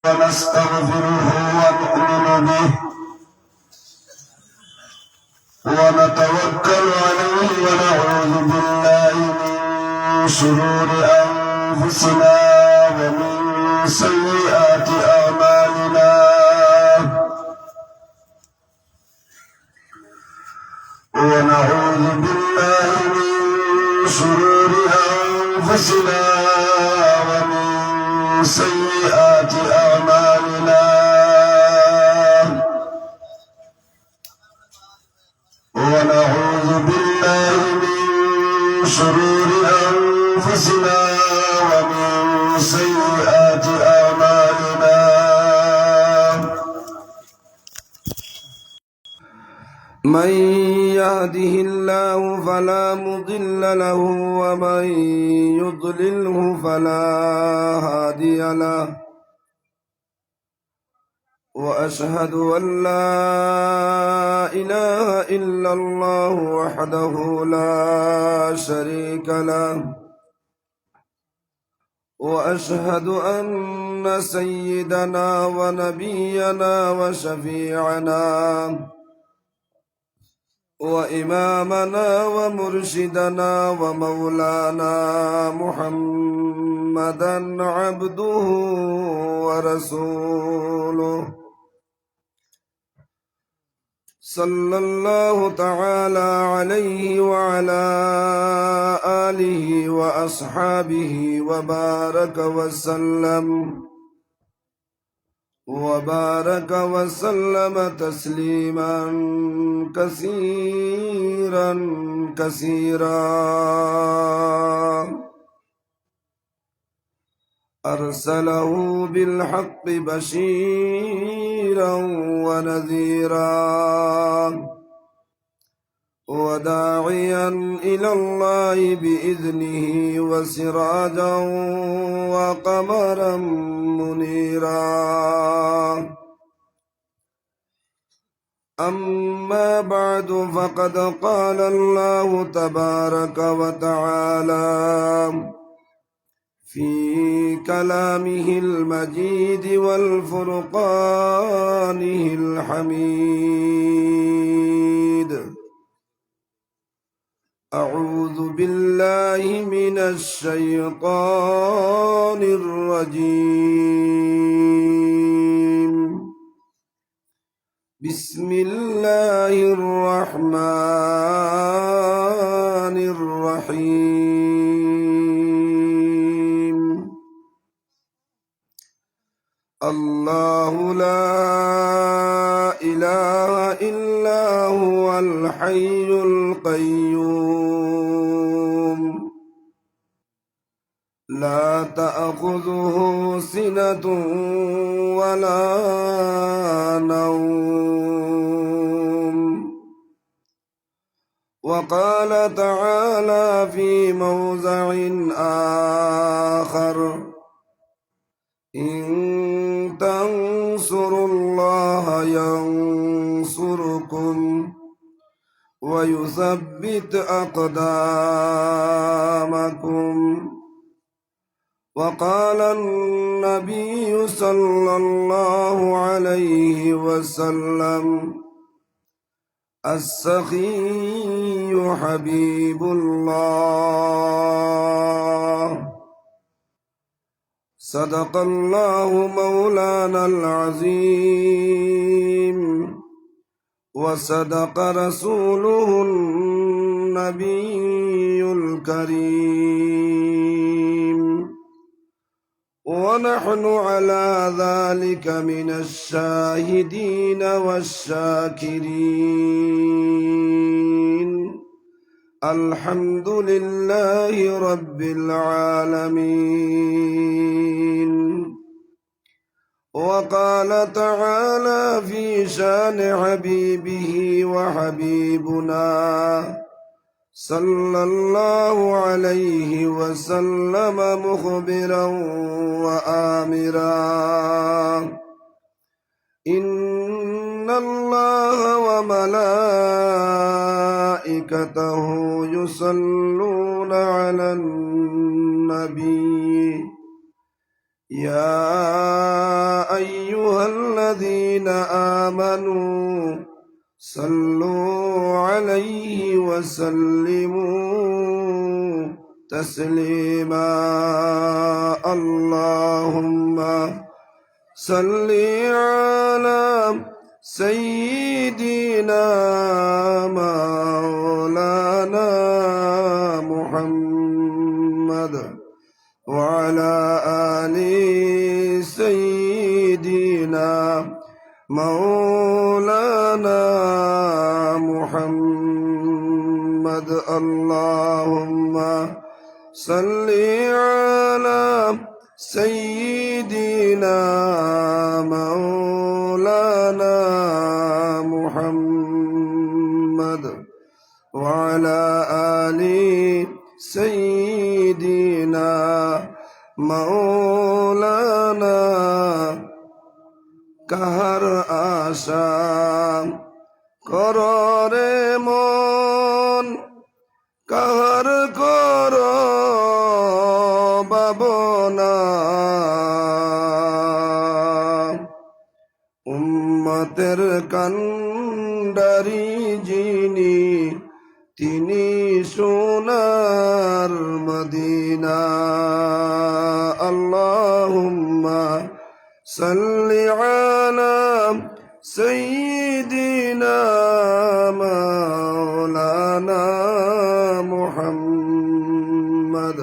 ونستغفره ونؤمن به ونتوكل عليه ونعوذ بالله من شرور أنفسنا ومن سيئات أعمالنا ونعوذ بالله من شرور أنفسنا ومن سيئات أعمالنا ونعوذ بالله من شرور أنفسنا ومن سيئات أعمالنا من يهده الله فلا مضل له ومن يضلله فلا هادي له وأشهد أن لا إله إلا الله وحده لا شريك له وأشهد أن سيدنا ونبينا وشفيعنا وإمامنا ومرشدنا ومولانا محمدا عبده ورسوله صلى الله تعالى عليه وعلى آله وأصحابه وبارك وسلم تسليما كثيرا أرسله بالحق بشيرا ونذيرا وداعيا إلى الله بإذنه وسراجا وقمرا منيرا أما بعد فقد قال الله تبارك وتعالى في كلامه المجيد والفرقانه الحميد أعوذ بالله من الشيطان الرجيم بسم الله الرحمن الرحيم الله لا إله إلا هو الحي القيوم لا تأخذه سنة ولا نوم وقال تعالى في موضع آخر إن تنصروا الله ينصركم ويثبت أقدامكم وقال النبي صلى الله عليه وسلم السخي حبيب الله صدق الله مولانا العظيم وصدق رسوله النبي الكريم ونحن على ذلك من الشاهدين والشاكرين الحمد لله رب العالمين وقال تعالى في شان حبيبه وحبيبنا صلى الله عليه وسلم مخبرا وآمرا إن الله وملائكته يصلون على النبي يا الذين آمنوا صلوا عليه وسلموا تسليما اللهم صل على سيدنا مولانا محمد وعلى آل سيدنا مولانا محمد اللهم صل على سيدنا مولانا محمد وعلى آل سيدنا مولانا কাহার আশা কররে মন কাহার কর বাবনা উম্মতের কান্ডারি যিনি তিনি সোনার মদিনা আল্লাহুম্মা সাল্লি আলা সাইয়্যিদিনা মাওলানা মুহাম্মদ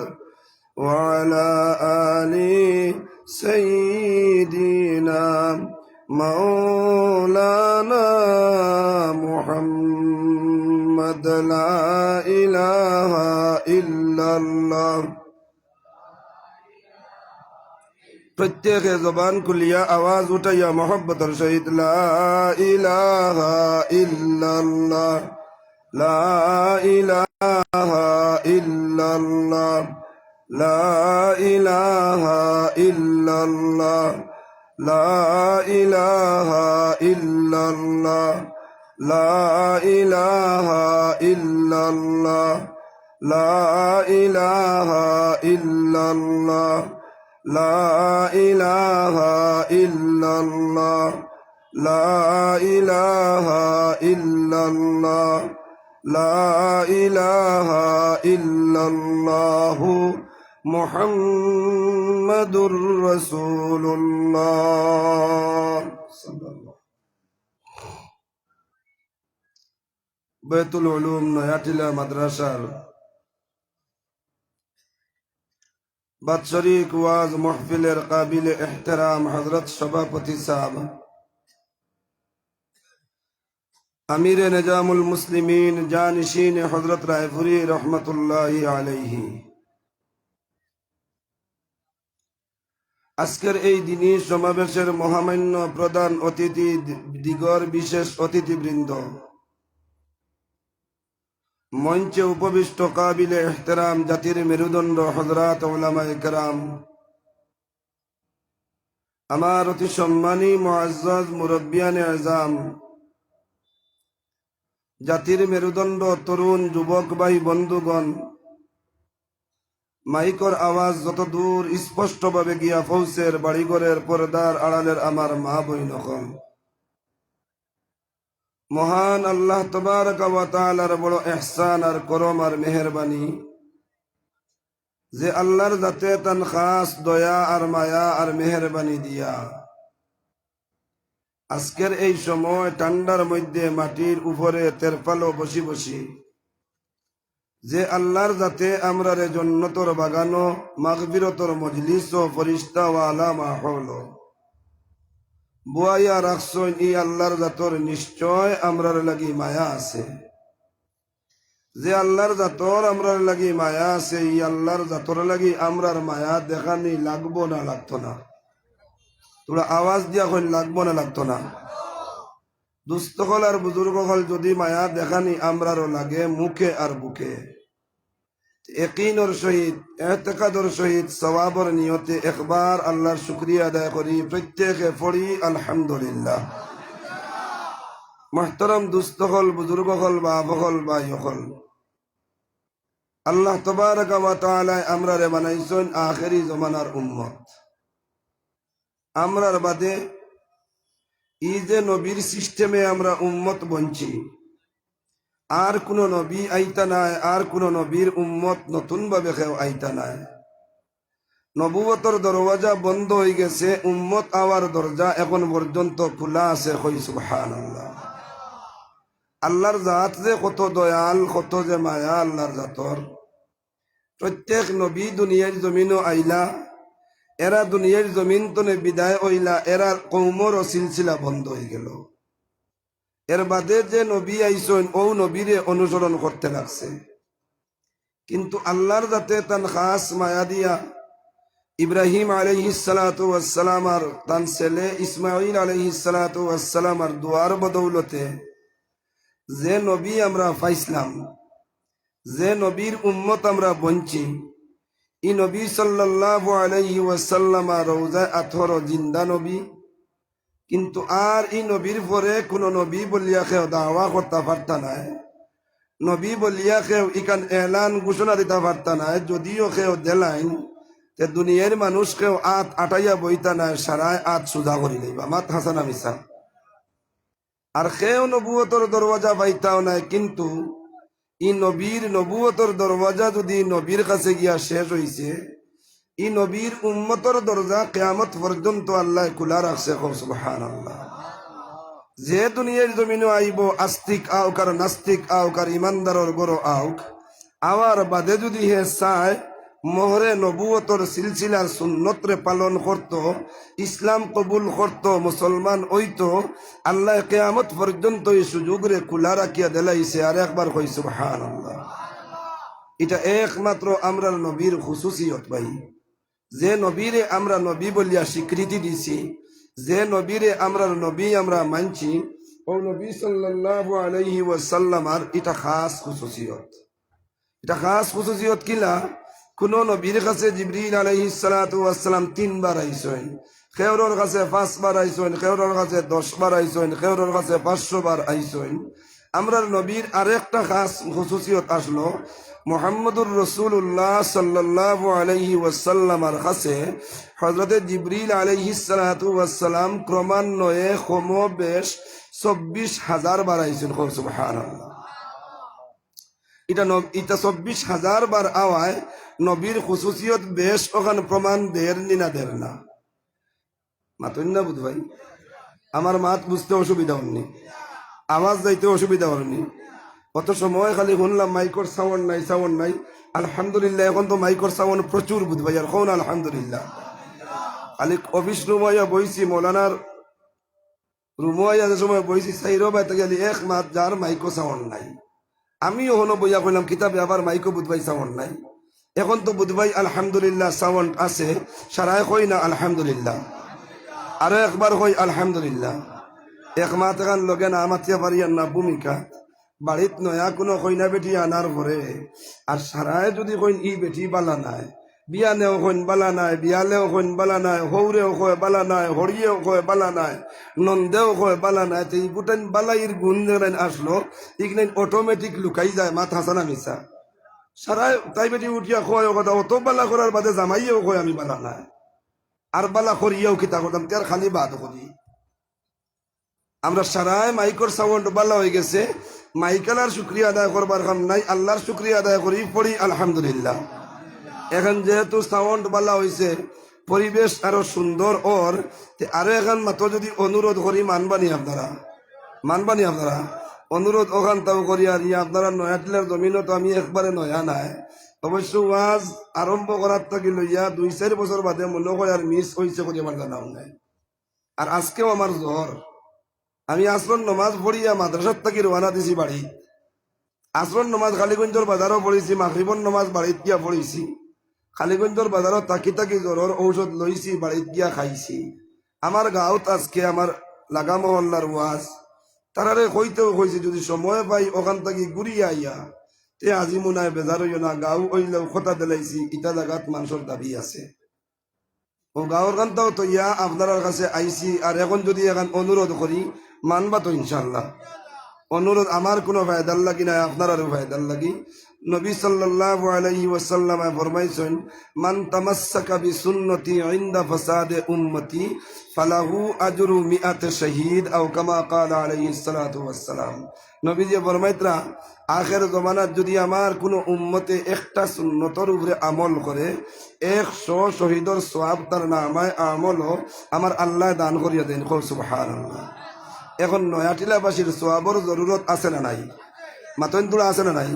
ওয়া আলা আলি সাইয়্যিদিনা মাওলানা মুহাম্মদ লা ইলাহা ইল্লাল্লাহ প্রত্যেকে জবান খুলিয়া আওয়াজ উঠাইয়া মোহব্বতের সহিত লা ইলাহা ইল্লাল্লাহ লা ইলাহা ইল্লাল্লাহ লা ইলাহা ইল্লাল্লাহ লা ইলাহা ইল্লাল্লাহ লা ইলাহা ইল্লাল্লাহ লা ইলাহা ইল্লাল্লাহ লা ইলাহা ইল্লাল্লাহ লা ইলাহা ইল্লাল্লাহ লা ইলাহা ইল্লাল্লাহ মুহাম্মাদুর রাসূলুল্লাহ বাইতুল উলুম নয়াটিলা মাদ্রাসার বাৎসরিক ওয়াজ মাহফিলের কাবিল এহতেরাম হযরত সভাপতি সাহেব আমিরে নিজামুল মুসলিমিন জানিশিন হযরত রায়পুরি রহমতুল্লাহি আলাইহি আজকের এই দিনী সমাবেশের মহামান্য প্রধান অতিথি দিগর বিশেষ অতিথিবৃন্দ মঞ্চে উপবিষ্ট কাবিলে ইহতেরাম জাতির মেরুদণ্ড হযরত উলামায়ে কেরাম আমার অতি সম্মানী মুআজ্জাজ মুরব্বিয়ানে আযম জাতির মেরুদণ্ড তরুণ যুবক ভাই বন্ধুগণ মাইকর আওয়াজ যত দূর স্পষ্টভাবে গিয়া পৌঁছের বাড়িঘরের পর্দার আড়ালের আমার মা বইনগণ মহান আল্লাহ তাবারাকা ওয়া তাআলার বড় ইহসান আর করম আর মেহেরবানি যে আল্লাহর জাতে তান খাস দয়া আর মায়া আর মেহেরবানি দিয়া আজকের এই সময় ঠান্ডার মধ্যে মাটির উপরে তেরপালো বসি বসি যে আল্লাহর জাতে আমরারে জান্নাতের বাগানো মাগফিরতর মজলিস ও ফেরেশতাওয়ালা মাহল বুয়াইয়া রাখছইন ই আল্লাহর জাতর নিশ্চয় আমরার লাগি মায়া আছে যে আল্লাহর জাতর আমরার লাগি মায়া আছে ই আল্লাহর জাতর লাগি আমরার মায়া দেখানি লাগবো না লাগতো না তোরা আওয়াজ দিয়া কইন লাগবো না লাগতো না দুস্থকল আর বুজুর্গকল যদি মায়া দেখানি আমরারও লাগে মুখে আর বুকে ইয়াকিনের সহিত ইতিকাদের সহিত সওয়াবের নিয়তে একবার আল্লাহর শুকরিয়া আদায় করি প্রত্যেকে পড়ি আলহামদুলিল্লাহ মুহতারাম দুস্থকল বুজুর্গকল বাপকল ভাইসকল আল্লাহ তাবারাকা ওয়া তাআলা আমরারে বানাইছেন আখেরি জমানার উম্মত আমরার বাদে এই যে নবীর সিস্টেমে আমরা উম্মত বঞ্চি, আর কোন নবী আইতা নাই, আর কোন নবীর উম্মত নতুন ভাবে কেউ আইতা নাই। নবুয়তর দরওয়াজা বন্ধ হয়ে গেছে, উম্মত আওয়ার দরজা এখন পর্যন্ত খোলা আছে। কই সুবহানাল্লাহ। আল্লাহর জাত যে কত দয়াল, কত যে মায়া আল্লাহর জাতর। প্রত্যেক নবী দুনিয়ার জমিনও আইলা, এরা দুনিয়ার জমিন তনে বিদায় হইলা, এরা কৌমর ও সিলসিলা বন্ধ হয়ে গেল। এর বাদে যে নবী আইসন ও নবীরে অনুসরণ করতে লাগছে। কিন্তু আল্লাহর জাতে তান খাস মায়া দিয়া ইব্রাহিম আলাইহিস সালাতু ওয়াস সালাম আর তান ছেলে ইসমাঈল আলাইহিস সালাতু ওয়াস সালাম আর দুয়ার বদৌলতে যে নবী আমরা পাইছিলাম, যে নবীর উম্মত আমরা বঞ্চি, ই নবী সাল্লাল্লাহু আলাইহি ওয়াসাল্লাম রওজায় আথর জিন্দা নবী। কিন্তু আর ই নবীর পরে কোন নবী বলিয়া কেউ দাওয়া করতে পারতা নাই, নবী বলিয়া কেউ ইকান এলান ঘোষণা দিতে পারতা নাই। যদিও কেউ দেলাইন তে দুনিয়ার মানুষ কেউ আত আটাইয়া বইতা নাই, সারায় আত সুজা করি লইবা। মাত হাসানা মিসা। আর কেউ নবুয়তর দরওয়াজা পাইতাও নাই। কিন্তু ই নবীর নবুয়তর দরওয়াজা যদি নবীর কাছে গিয়া শেষ হইছে, ই নবীর উম্মতর দরজা কিয়ামত পর্যন্ত আল্লাহ খোলা রাখছে। সুবহানাল্লাহ। যে দুনিয়ার জমিনে আইব, আস্তিক আউক আর নাস্তিক আউক আর ইমানদারর গরো আউক, আওয়ার বাদে যদি হে চায় মোহরে নবুয়তর সিলসিলার সুন্নতরে পালন করত, ইসলাম কবুল করত, মুসলমান হইতো, আল্লাহ কিয়ামত পর্যন্ত এই সুযোগরে খোলা রাখিয়া দেলাইছে। আর একবার কই সুবহানাল্লাহ। এটা একমাত্র আমরার নবীর খুসুসিয়ত ভাই। যে নবীরে আমরা নবী বলিয়া স্বীকৃতি দিছি, যে নবীরে আমরার নবী আমরা মানছি, ও নবী সাল্লাল্লাহু আলাইহি ওয়াসাল্লামার এটা খাস খুসুসিয়ত। এটা খাস খুসুসিয়ত কিলা? কোন নবীর কাছে জিবরিল আলাইহিস সালাতু ওয়াস সালাম 3 বার আইছেন, কেউর কাছে 5 বার আইছেন, কেউর কাছে 10 বার আইছেন, কেউর কাছে 500 বার আইছেন। আমরার নবীর আরেকটা খাস খুসুসিয়ত আসলো, মুহাম্মদুর রাসূলুল্লাহ সাল্লাল্লাহু আলাইহি ওয়াসাল্লামের কাছে হযরতে জিবরিল আলাইহিস সালাতু ওয়াস সালাম ক্রমান্বয়ে কমবেশ 24,000 বার আইছেন। সুবহানাল্লাহ। এটা 24,000 বার আওয়ায় নবীর খুসুসিয়ত বেশ ওখান প্রমাণ দের নিনা দের না। মাতুন না বুধ ভাই, আমার মাত বুঝতে অসুবিধা হয়নি, আওয়াজ যাইতে অসুবিধা হয়নি। কত সময় খালি শুনলাম মাইকর সাউন্ড নাই, সাউন্ড নাই। আলহামদুলিল্লাহ এখন তো মাইকর সাউন্ড প্রচুর বুধ ভাই। আর কোন আলহামদুলিল্লাহ। খালি অফিস রুমাইয়া বইছি, মৌলানার রুমাইয়া যে সময় বইছি সাইরো বাইতে গেলি এক মাত যার মাইকো সাউন্ড নাই। আমিও হলো বইয়া কইলাম কিতাবে আবার মাইকো বুধবাই সাউন্ড নাই। এখন তো বুধবাই আলহামদুলিল্লাহ সাউন্ড আছে, সারায় কই না আলহামদুলিল্লাহ। আরো একবার কই আলহামদুলিল্লাহ। এক মাত এখান লগে না আমাতিয়া পারিয়ার না ভূমিকা বাড়িত নয়া কোনো কইনা বেটি আনার পরে আর সারায় যদি কইন ই বেটি বালা নাই, বিয়ানেও কইন বালা নাই, বিয়ালেও কইন বালা নাই, হৌরেও কয় বালা নাই, হরিয়েও কয় বালা নাই, নন্দেও কয় বালা নাই, তো এই গোটাই বালাইয়ের গুণ যেন আসলো ইগনাইন অটোমেটিক লুকাই যায়। মাত হাসানা মিশা সারায় তাই বেটি উঠিয়া কয় কথা অত বালা করার বাদে জামাইয়েও কয় আমি বালা নাই, আর বালা করিয়াও কিতা করতাম তার খালি বাদ করি। আমরা সারায় মাইকর সাউন্ড বালা হয়ে গেছে, মাইকালার শুক্রিয়া আদায় করবার কাম নাই, আল্লাহর শুক্রিয়া আদায় করি পড়ি আলহামদুলিল্লাহ। এখন যেহেতু সাউন্ড বালা হয়েছে, পরিবেশ আরো সুন্দর ওর, আরো এখন মাত্র যদি অনুরোধ করি মানবানি আপনারা, মানবানি আপনারা অনুরোধ ওখান তাও করি। আর ইয়ে আপনারা নয়াটিলার জমিনও তো আমি একবারে নয়া নাই, অবশ্য ওয়াজ আরম্ভ করার থাকি লইয়া 2-4 বছর বাদে মনে হয় আর মিস হয়েছে করি আমার জানাও নাই। আর আজকেও আমার জ্বর, আমি আসরন নমাজ পড়িয়া মাদ্রাসার থাকি রওনা দিছি বাড়ি। আসরন নমাজ খালিগঞ্জর বাজারও পড়েছি, মাগরিবর নমাজ বাড়িত গিয়া পড়েছি। খালিগঞ্জর বাজারও তাকি তাকি জ্বরের ঔষধ লইছি, বাড়িত গিয়া খাইছি। আমার গাঁৱত আজকে আমার লাগা মহল্লার ওয়াজ, তারারে কইতেও কইছি যদি সময় পাই ওখান থাকি ঘুরিয়া আইয়া তে আজি মনে বেজার হইও না, গাঁও হইলেও কথা দিলাইছি ইটা জায়গাত মানুষের দাবি আছে। ও গাঁৱর কান্তাও তো ইয়া আপনার কাছে আইছি। আর এখন যদি এখন অনুরোধ করি মানবা তো ইনশাল্লাহ। অনুরোধ আমার কোনো ফায়দার লাগি নাই, আপনার আরো ফায়দার লাগি। নবী সাল্লাল্লাহু আলাইহি ওয়াসাল্লাম ফরমাইছেন, মান তামাসসাকা বিসুন্নতি ইনদা ফাসাদে উম্মতি ফালাহু আজরু মিআত শাহীদ আও কামা ক্বালা আলাইহিস সালাতু ওয়াসসালাম। নবীজি ফরমাইতরা, আখের জমানাত যদি আমার কোনো উম্মতে একটা সুন্নতর উপরে আমল করে 100 শহীদর সওয়াব তার নামায় আমল আমার আল্লাহ দান করিয়া দেন। সুবহানাল্লাহ। এখন নয়াটিলাবাসীর সওয়াবর জরুরত আছে না নাই? মাতন তোলা আছে না নাই?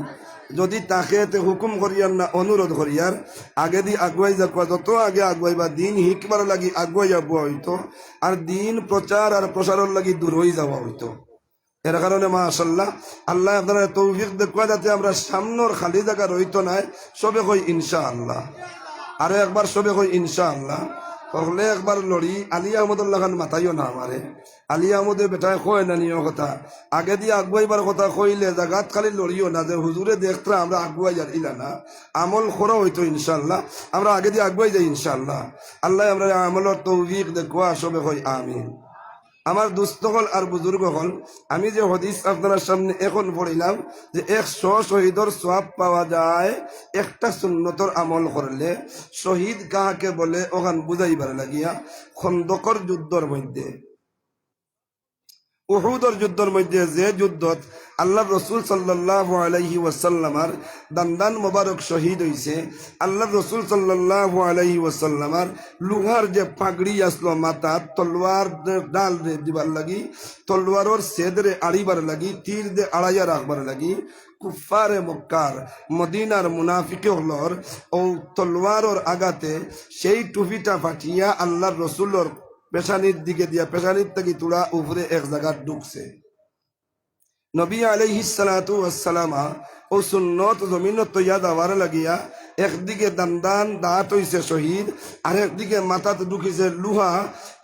যদি তাকে হুকুম করিয়ার না অনুরোধ করিয়ার আগে দি আগুয়াই যাওয়া, যত আগে আগুয়াইবা দিন শিকবার লাগি আগুয়াই যাওয়া হইতো, আর দিন প্রচার আর প্রসারের লাগি দূর হয়ে যাওয়া হইতো। এর কারণে মাশাআল্লাহ আল্লাহ আপনারা তৌফিক দেখুয়া যাতে আমরা সামনের খালি জায়গা রইতো নাই। সবে কই ইনশাআল্লাহ, আরো একবার সবে কই ইনশাআল্লাহ। হলে একবার লড়ি আলী আহমদুল্লাহ খান মাথাইও না আমারে। আলী আহমদের বেটায় কয় না নিয় কথা, আগে দিয়ে আগুয়াইবার কথা কইলে জাগাত খালি লড়িও না যে হুজুরে দেখতরা আমরা আগুয়াই যাইলা না, আমল খরা হইতো ইনশাআল্লাহ। আমরা আগে দিয়ে আগুয়াই যাই ইনশাআল্লাহ। আল্লাহ আমরা আমলের তৌফিক দেখুয়া সবে কই আমিন। আমার দুস্থ হল আর বুজুর্গ হল, আমি যে হদিস আপনার সামনে এখন পড়িলাম যে 100 শহীদর সওয়াব পাওয়া যায় একটা সুন্নতর আমল করলে, শহীদ কাহাকে বলে ওখান বুঝাইবার লাগিয়া খন্দকর যুদ্ধর মধ্যে, উহুদের যুদ্ধের মধ্যে যে যুদ্ধত আল্লাহ রসুল সাল্লাল্লাহু আলাইহি ওয়াসাল্লামার দান্দান মোবারক শহীদ হইছে, আল্লাহ রসুল সাল্লাল্লাহু আলাইহি ওয়াসাল্লামার লুহার যে পাগড়ি আসলো মাথা, তলোয়ার ডাল রে দিবার লাগি, তলোয়ারর সেদরে আড়িবার লাগি, তীর দে আড়াইয়া রাখবার লাগি, কুফারে মক্কার মদিনার মুনাফিকে হলর ও তলোয়ারর আগাতে সেই টুপিটা ফাটিয়া আল্লাহ রসুলর পেশানির দিকে দিয়া, পেশানির থেকে তুলা উপরে এক জায়গা ঢুকছে। নবী আলাইহিস সালাতু ওয়াসসালাম ও সুন্নত জমিনত তৈয়া দেওয়ার লাগিয়া একদিকে দান্দান দাঁত হইছে শহীদ, আর একদিকে মাথাত ঢুকিছে লুহা।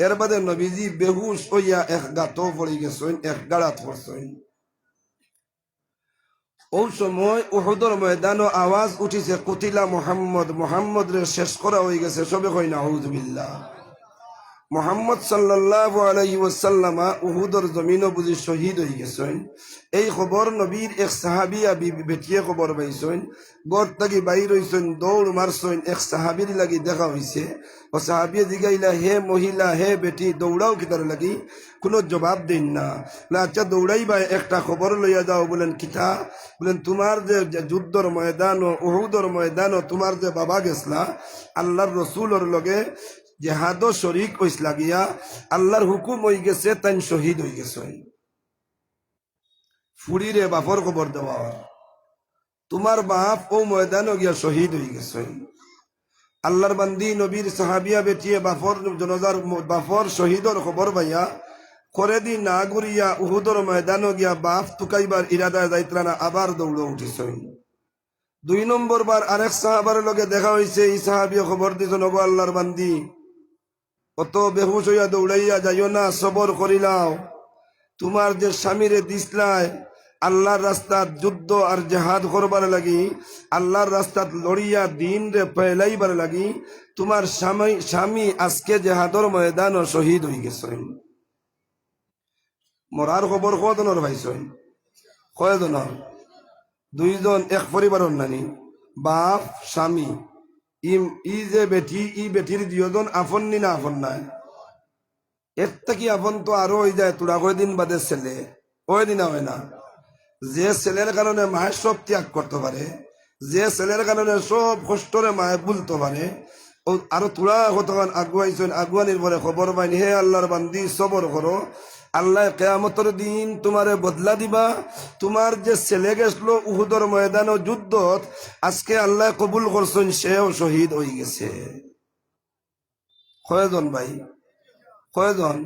এর বাদে নবীজি বেহুশ হইয়া এক গাতো পড়ি গেছেন, এক গাড়াত পড়ছেন। ও সময় উহুদের ময়দানও আওয়াজ উঠিছে, কুতিলা মুহাম্মদ, মুহাম্মদ রে শেষ করা হয়ে গেছে। সবে কই নাউযুবিল্লাহ। মোহাম্মদ সাল্লাল্লাহু আলাইহি ওয়াসাল্লাম উহুদের জমিনও বুঝি শহীদ হয়ে গেছেন। এই খবর নবীর এক সাহাবিয়া বেটিয়ে খবর পাইছেন, গড় থাকি বাইর হইছেন, দৌড় মারছেন, এক সাহাবির লাগি দেখা হয়েছে। ও সাহাবিয়া জিগাইলা, হে মহিলা, হে বেটি, দৌড়াও কিতার লাগি? কোনো জবাব দেন না। আচ্ছা দৌড়াইবা, একটা খবর লইয়া যাও। বলেন কিতা? বলেন তোমার যে যুদ্ধর ময়দান ও উহুদের ময়দান ও তোমার যে বাবা গেছলা আল্লাহর রসুলের লগে জেহাদ শরিক হইস লাগিয়া, আল্লাহর হুকুম হয়ে গেছে, তাই শহীদ হয়ে গেছে। ফুরিরে বাপর খবর দেওয়া, তোমার বাপ ও ময়দানও গিয়া শহীদ হয়ে গেছে। আল্লাহর বান্দি নবীর সাহাবিয়া বেটিয়ে বাপর জনজার বাপর শহীদর খবর পাইয়া করে দি না ঘুরিয়া উহুদর ময়দানও গিয়া বাপ তুকাইবার ইরাদায় যাইতরা না, আবার দৌড় উঠিস। 2 নম্বর বার আরেক সাহাবার লগে দেখা হয়েছে। এই সাহাবিয়া খবর দিছ, নগো আল্লাহর বান্দি, অত বেহুশ হইয়া দৌড়াইয়া যাইও না, সবর করিলাও। তোমার যে স্বামীরে দিসলায় আল্লাহর রাস্তাত যুদ্ধ আর জেহাদ করবার লাগি, আল্লাহর রাস্তাত লড়িয়া দিন রে ফেলাইবার লাগি, তোমার স্বামী আজকে জেহাদর ময়দান ও শহীদ হয়ে গেছেন। মরার খবর কজনের পাইছেন? কয়জনের? 2 জন, এক পরিবারের নানি, বাপ স্বামী। ই যে বেটি, ই বেটির 2 জন আপন নি না আপন নাই? এর থেকে আপন তো আরো হয়ে যায়, তোরা কয়দিন বাদে ছেলে, ওই দিন হয় না? যে ছেলের কারণে মায়ের সব ত্যাগ করতে পারে, যে ছেলের কারণে সব কষ্টরে মায়ে ভুলতে পারে, ও আরো তোরা কতক্ষণ আগুয়াইছেন। আগুয়ানির পরে খবর পাইনি, হে আল্লাহর বান্দি সবর করো, আল্লাহ কেয়ামতের দিন তোমারে বদলা দিবা। তোমার যে ছেলে গেছিল উহুদের ময়দান ও যুদ্ধত, আজকে আল্লাহ কবুল করছেন, সেও শহীদ হয়ে গেছে। কয়জন ভাই? কয়জন?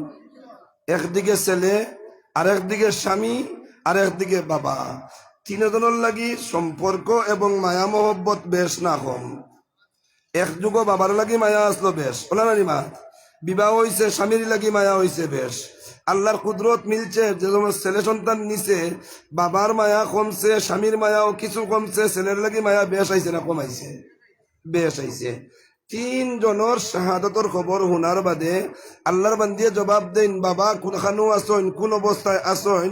একদিকে ছেলে, আর একদিকে স্বামী, আর একদিকে বাবা। 3 জনের লাগি সম্পর্ক এবং মায়া মহব্বত বেশ না কম। এক যুগ বাবার লাগি মায়া আসলো বেশ, ওলা নানি মা? বিবাহ হয়েছে, স্বামীর লাগি মায়া হয়েছে বেশ। আল্লাহর কুদরত মিলছে, যে তোমার ছেলে সন্তান নিছে, বাবার মায়া কমছে, স্বামীর মায়াও কিছু কমছে, ছেলের লাগি মায়া বেশ আইছে না কমাইছে? বেশ আইছে। তিন জনের শাহাদতর খবর হুনার বাদে আল্লাহর বান্দিয়ে জবাব দেন, বাবা কোনখানো আসইন, কোন অবস্থায় আসইন,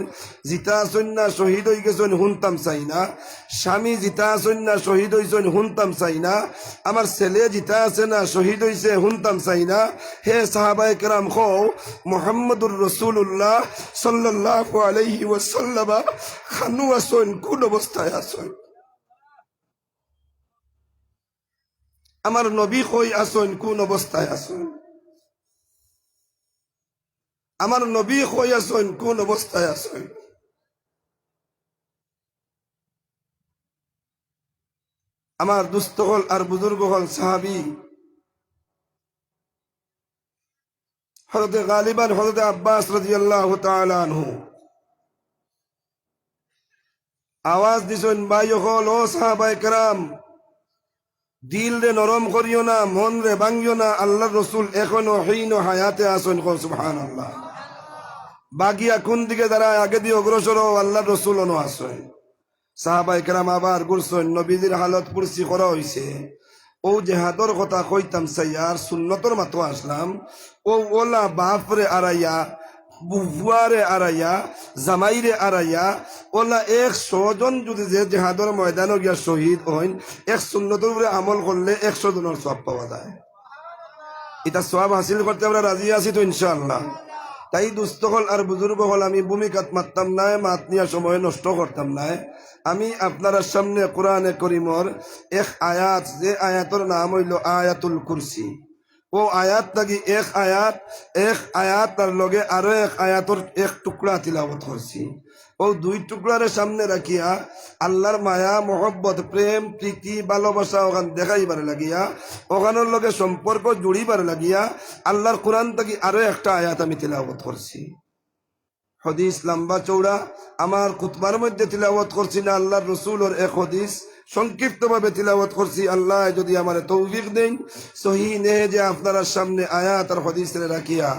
জিতা আসইন না শহীদ হয়ে গেছেন হুনতাম চাই না, স্বামী জিতা আসইন না শহীদ হয়েছেন হুনতাম চাই না, আমার ছেলে জিতা আছে না শহীদ হয়েছে হুনতাম চাই না। হে সাহাবায়ে কেরাম খো মুহাম্মদুর রাসূলুল্লাহ সাল্লাল্লাহু আলাইহি ওয়াসাল্লাম খানু আসইন, কোন অবস্থায় আসইন? আমার নবী কই আসইন, কোন অবস্থায় আসইন? আমার নবী কই আসইন, কোন অবস্থায় আসইন? আমার দুস্থ হল আর বুজুর্গ হল সাহাবি হযরতে গালিবান হযরতে আব্বাস রাদিয়াল্লাহু তাআলা আনহু আওয়াজ দিছেন, ভাই হল ও সাহাবায়ে কেরাম, দিল রে নরম করিও না, মন রে ভাঙ্গিও না, আল্লাহর রসুল এখনো হীন হায়াতে আসেন। সুবহানাল্লাহ। বাগিয়া কোন দিকে দাঁড়ায়, আগে দিয়ে অগ্রসর আল্লাহর রসুল অনো আসেন। সাহাবায়ে কেরাম আবার ঘুরছেন, নবীজির হালত পুরসি করা হইছে। ও জেহাদর কথা কইতাম সাইয়ার সুন্নতর মাতো আসলাম, ও ওলা বাপরে আড়াইয়া, বুয়ারে আড়াইয়া, জামাইরে আড়াইয়া, ওলা 100 জন যদি যে জেহাদর ময়দানে গিয়া শহীদ হইন, এক সুন্নতর উপরে আমল করলে 100 জনের সব পাওয়া যায়। এটা সব হাসিল করতে আমরা রাজি আছি তো ইনশাআল্লাহ। তাই দুস্থ হল আর বুজুর্গ হল, আমি ভূমিকাত মারতাম নাই, মাত নিয়ে সময় নষ্ট করতাম নাই। আমি আপনার সামনে কোরআনে করিমর এক আয়াত, যে আয়াতর নাম হইল আয়াতুল কুরসি, ও আয়াত লাগি এক আয়াত তার লগে আরো এক আয়াতর এক টুকরা তিলাবত করছি। ও দুই টুকরারে সামনে রাখিয়া আল্লাহর মায়া মোহব্বত প্রেম প্রীতি ভালোবাসা ওখান দেখাইবার লাগিয়া, ওখানোর লগে সম্পর্ক জুড়িবার লাগিয়া আল্লাহর কোরআন থেকে আরো একটা আয়াত আমি তিলাবত করছি। হদিস লম্বা চৌড়া আমার খুতবার মধ্যে তিলাওয়াত করছি না, আল্লাহর রসুলের এক হদিস সংক্ষিপ্ত ভাবে তিলাওয়াত করছি। আল্লাহ যদি আমার তৌফিক দেন, সহি নেহে যে আপনার সামনে আয়াত আর হদিস রাখিয়া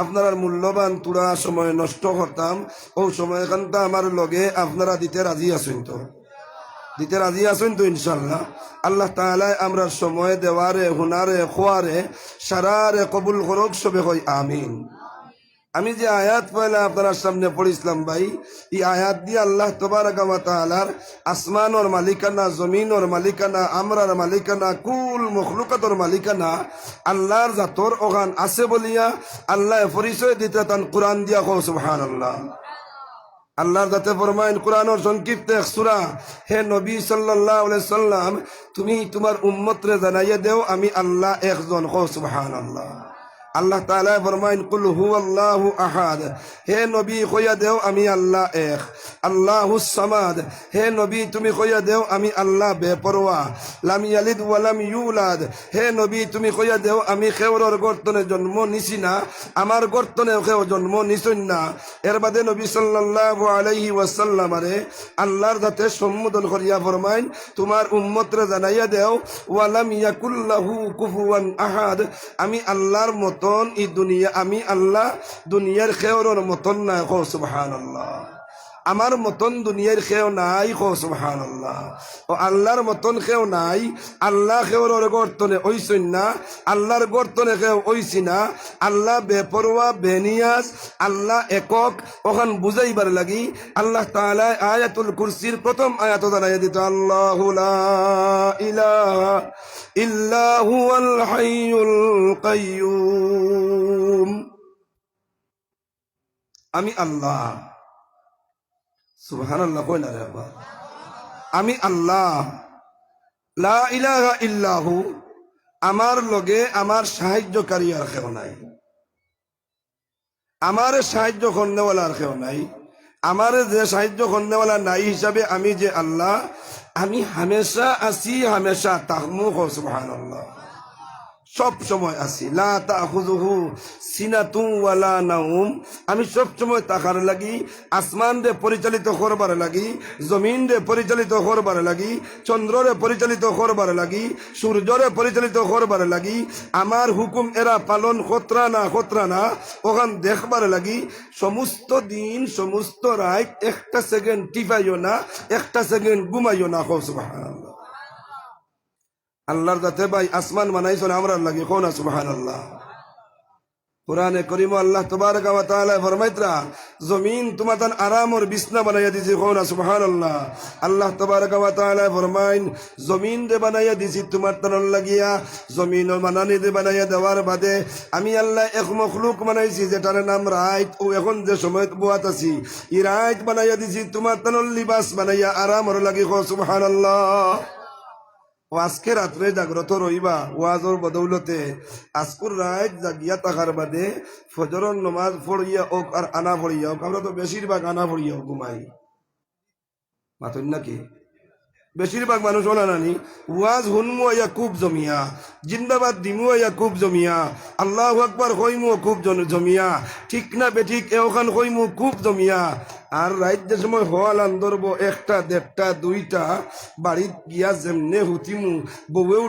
আপনার মূল্যবান তুড়া সময় নষ্ট করতাম, ও সময় খানটা আমার লগে আপনারা দিতে রাজি আছেন তো? দিতে রাজি আছেন তো ইনশাল্লাহ? আল্লাহ তাআলা আমরা সময় দেওয়ারে, হুনারে, খোয়ারে, সারারে কবুল করুক, সবে কই আমিন। আমি যে আয়াত পয়লা আপনার সামনে পড়িছিলাম ভাই, এই আয়াত দিয়ে আল্লাহ তাবারক ওয়া তাআলার আসমানোর মালিকানা, জমিনোর মালিকানা, আমরার মালিকানা, কুল মখলুকাতর মালিকানা আল্লাহর জাতর ওখান আছে বলিয়া আল্লাহ পরিচয় দিতে তান কোরআন দিয়া। কও সুবহানাল্লাহ। আল্লাহর জাতে ফরমাইন কোরআনের সংক্ষিপ্ত এক সূরা, হে নবী সাল্লাল্লাহু আলাইহি সাল্লাম, তুমি তোমার উম্মতরে জানাইয়া দেও আমি আল্লাহ একজন। কও সুবহানাল্লাহ। আল্লাহ তাআলা ফরমাইন কুল হুয়াল্লাহু আহাদ, হে নবী কইয়া দেও আমি আল্লাহ এক। আল্লাহুস সামাদ, হে নবী তুমি কইয়া দেও আমি আল্লাহ বেপরোয়া। লাম ইয়ালিদ ওয়া লাম ইউলাদ, হে নবী তুমি কইয়া দেও আমি খেওরর গর্তনে জন্ম নিছি না, আমার গর্তনে কেউ জন্ম নিছই না। এর বাদে নবী সাল্লাল্লাহু আলাইহি ওয়াসাল্লাম আরে আল্লাহর যাতে সম্বোধন করিয়া ফরমাইন তোমার উম্মতরে জানাইয়া দেও ওয়া লাম ইয়াকুল্লাহু কুফুয়ান আহাদ, আমি আল্লাহর মত এই দুনিয়া, আমি আল্লাহ দুনিয়ার খেওরের মতন নাই। কও সুবহানাল্লাহ। আমার মতন দুনিয়ার খেও নাই। কও সুবহানাল্লাহ। ও আল্লাহর মতন খেও নাই। আল্লাহ খেওরের গর্তনে ওইসই না, আল্লাহর গর্তনে খেও ওইসি না। আল্লাহ বেপরোয়া বেনিয়াস, আল্লাহ একক। ওখান বুঝাইবার লাগি আল্লাহ তাআলা আয়াতুল কুরসির প্রথম আয়াত জানাইয়া দিত, আল্লাহু লা ইলাহা ইল্লা হুয়াল হাইয়ুল কাইয়্যুম। আমি আল্লাহ। সুবহানাল্লাহ কই না রে বাবা। আমি আল্লাহ, লা ইলাহা ইল্লাহু, আমার লগে আমার সাহায্যকারী আর কেউ নাই, আমার সাহায্য করনেওয়ালা আর কেউ নাই। আমার যে সাহায্য করনেওয়ালা নাই হিসাবে আমি যে আল্লাহ, আমি হামেশা আছি, হামেশা তাহমু। সুবহানাল্লাহ। সব সময় আছি। লা তাখুযুহু সিনাতুন ওয়ালা নাওম, আমি সব সময় তাকার লাগি, আসমান রে পরিচালিত করবার লাগি, জমিন রে পরিচালিত করবার লাগি, চন্দ্ররে পরিচালিত করবার লাগি, সূর্যরে পরিচালিত করবার লাগি। আমার হুকুম এরা পালন খতরা না ওখান দেখবার লাগি। সমস্ত দিন সমস্ত রাত একটা সেকেন্ড টিপাইও না, একটা সেকেন্ড ঘুমাইও না। সুবহানাল্লাহ। আল্লাহর যাতে ভাই আসমান বানাইছেন আমরার লাগি কোন সুবহানাল্লাহ। কুরআনে করিম আল্লাহ তাবারক ওয়া তাআলা ফরমাইতরা জমিন তোমাতান আরামর বিছনা বানাইয়া দিছি কোন সুবহানাল্লাহ। আল্লাহ তাবারক ওয়া তাআলা ফরমাইন জমিন দে বানাইয়া দিছি তোমার তন লাগিয়া, জমিন বানানি দে বানাইয়া দেওয়ার বাদে আমি আল্লাহ এক মখলুক বানাইছি যেটার নাম রাত। ও এখন যে সময় বুয়াত আছি ই রাত বানাইয়া দিছি তোমার তন লিবাস বানাইয়া আরামর লাগি কোন সুবহানাল্লাহ। ও আজকে রাত্রে জাগ্রত রইবা ওয়াজর বদৌলতে আজকুর রাত জাগিয়া থাকার বাদে ফজরের নমাজ পড়িয়া ওক আর আনা পড়িয়া ওক। আমরা তো বেশিরভাগ আনা পড়িয়া ঘুমাই মাতুন নাকি, বেশিরভাগ মানুষ ওলা নানি ওয়াজ হুনমু আইয়া খুব জমিয়া, জিন্দাবাদ দিমু আইয়া খুব জমিয়া, আল্লাহু আকবার কইমু খুব জমিয়া, ঠিক না বেঠিক এওখান কইমু খুব জমিয়া। আর রাত যে সময় হওয়াল আন্দরব একটা দেড়টা দুইটা বাড়িত গিয়া যেমনে হুতিমু বউয়েও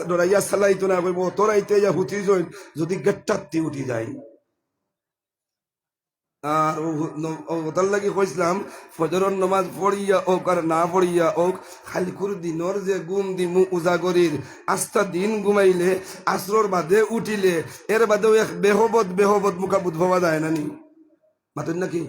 ডরাইয়া চালাইতো না কইব তোরাইতে ইয়া হুতি জইন যদি গেটটাত্তি উঠি যায়। আর ওটার লাগি কইসলাম ফজরের নমাজ পড়িয়া ওক আর না পড়িয়া ওক খালিকুর দিনর যে গুম দিমু উজাগরির আস্থা দিন ঘুমাইলে আসরর বাদে উঠিলে এর বাদেও এক বেহবত মুখাবুত ভাবা যায় নানি মাতেন নাকি,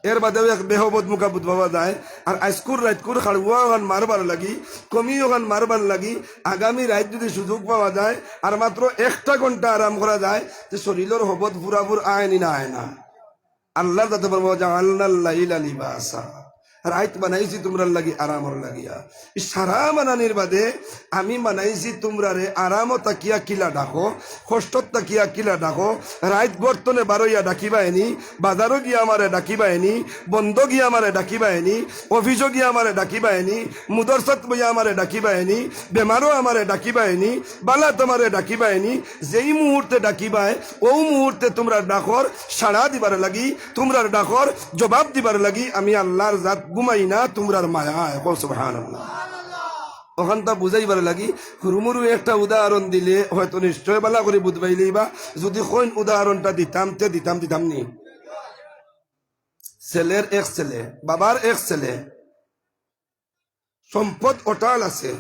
এর বাদেও এক বেহবত মুখাবুত ভাবা যায়। আর আজকুর রাতকুর খাড়ুয়া ওখান মারবার লাগি কমি ওখান মারবার লাগি আগামী রাত যদি সুযোগ পাওয়া যায় আর মাত্র একটা ঘন্টা আরাম করা যায় যে শরীরের হবত ফুরাফুর আয়নি না আয় না। আল্লাহ তাতে বলবো জাআলনাল লাইলা লিবাসা, রাত বানাইছি তোমরা লাগি আরামর লাগিয়া। সারা বানানির বাদে আমি বানাইছি তোমরা রে আরাম তাকিয়া কিলা ডাকো, কষ্ট তাকিয়া কিলা ডাকো। রাত বর্তনে বারইয়া ডাকিবায়নি, বাজারও গিয়া আমারে ডাকিবায়নি, বন্ধ গিয়া আমারে ডাকিবায়নি, অফিসও গিয়া আমারে ডাকিবায়নি, মুদরসত বইয়া আমারে ডাকিবায়নি, বেমারও আমারে ডাকিবায়নি, বালা তোমারে ডাকিবায়নি। যেই মুহূর্তে ডাকিবায় ও মুহূর্তে তোমরা ডাকর সাড়া দিবার লাগি, তোমরা ডাকর জবাব দিবার লাগি আমি আল্লাহর জাত ঘুমাই না তোমরার মায়া এখন সুবহানাল্লাহ। ওখানটা বুঝাইবার লাগি হুরুমুরু একটা উদাহরণ দিলে হয়তো নিশ্চয় বালা করে বুঝবাইলেই বা যদি কোন উদাহরণটা দিতাম নি। ছেলের এক ছেলে, বাবার এক ছেলে, সম্পদ অটাল আছে।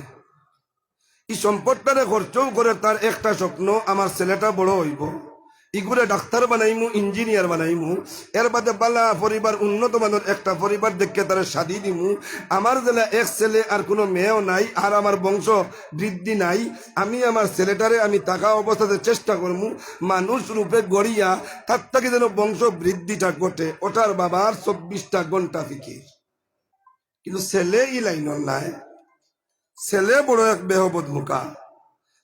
এই সম্পদটারে খরচও করে তার একটা স্বপ্ন আমার ছেলেটা বড় হইব, ইগুরে ডাক্তার বানাইমু ইঞ্জিনিয়ার বানাইমু, এর বাদে বালা পরিবার উন্নত মানের একটা পরিবার দেখে তারা শাদি দিমু। আমার জেলা এক ছেলে আর কোনো মেয়েও নাই আর আমার বংশ বৃদ্ধি নাই। আমি আমার ছেলেটারে আমি থাকা অবস্থাতে চেষ্টা করমু মানুষ রূপে গড়িয়া তার থেকে যেন বংশ বৃদ্ধিটা ঘটে। ওটার বাবার 24টা ঘন্টা ফিকির, কিন্তু ছেলে ই লাইনর নাই। ছেলে বড় এক বেহবদ মুখা,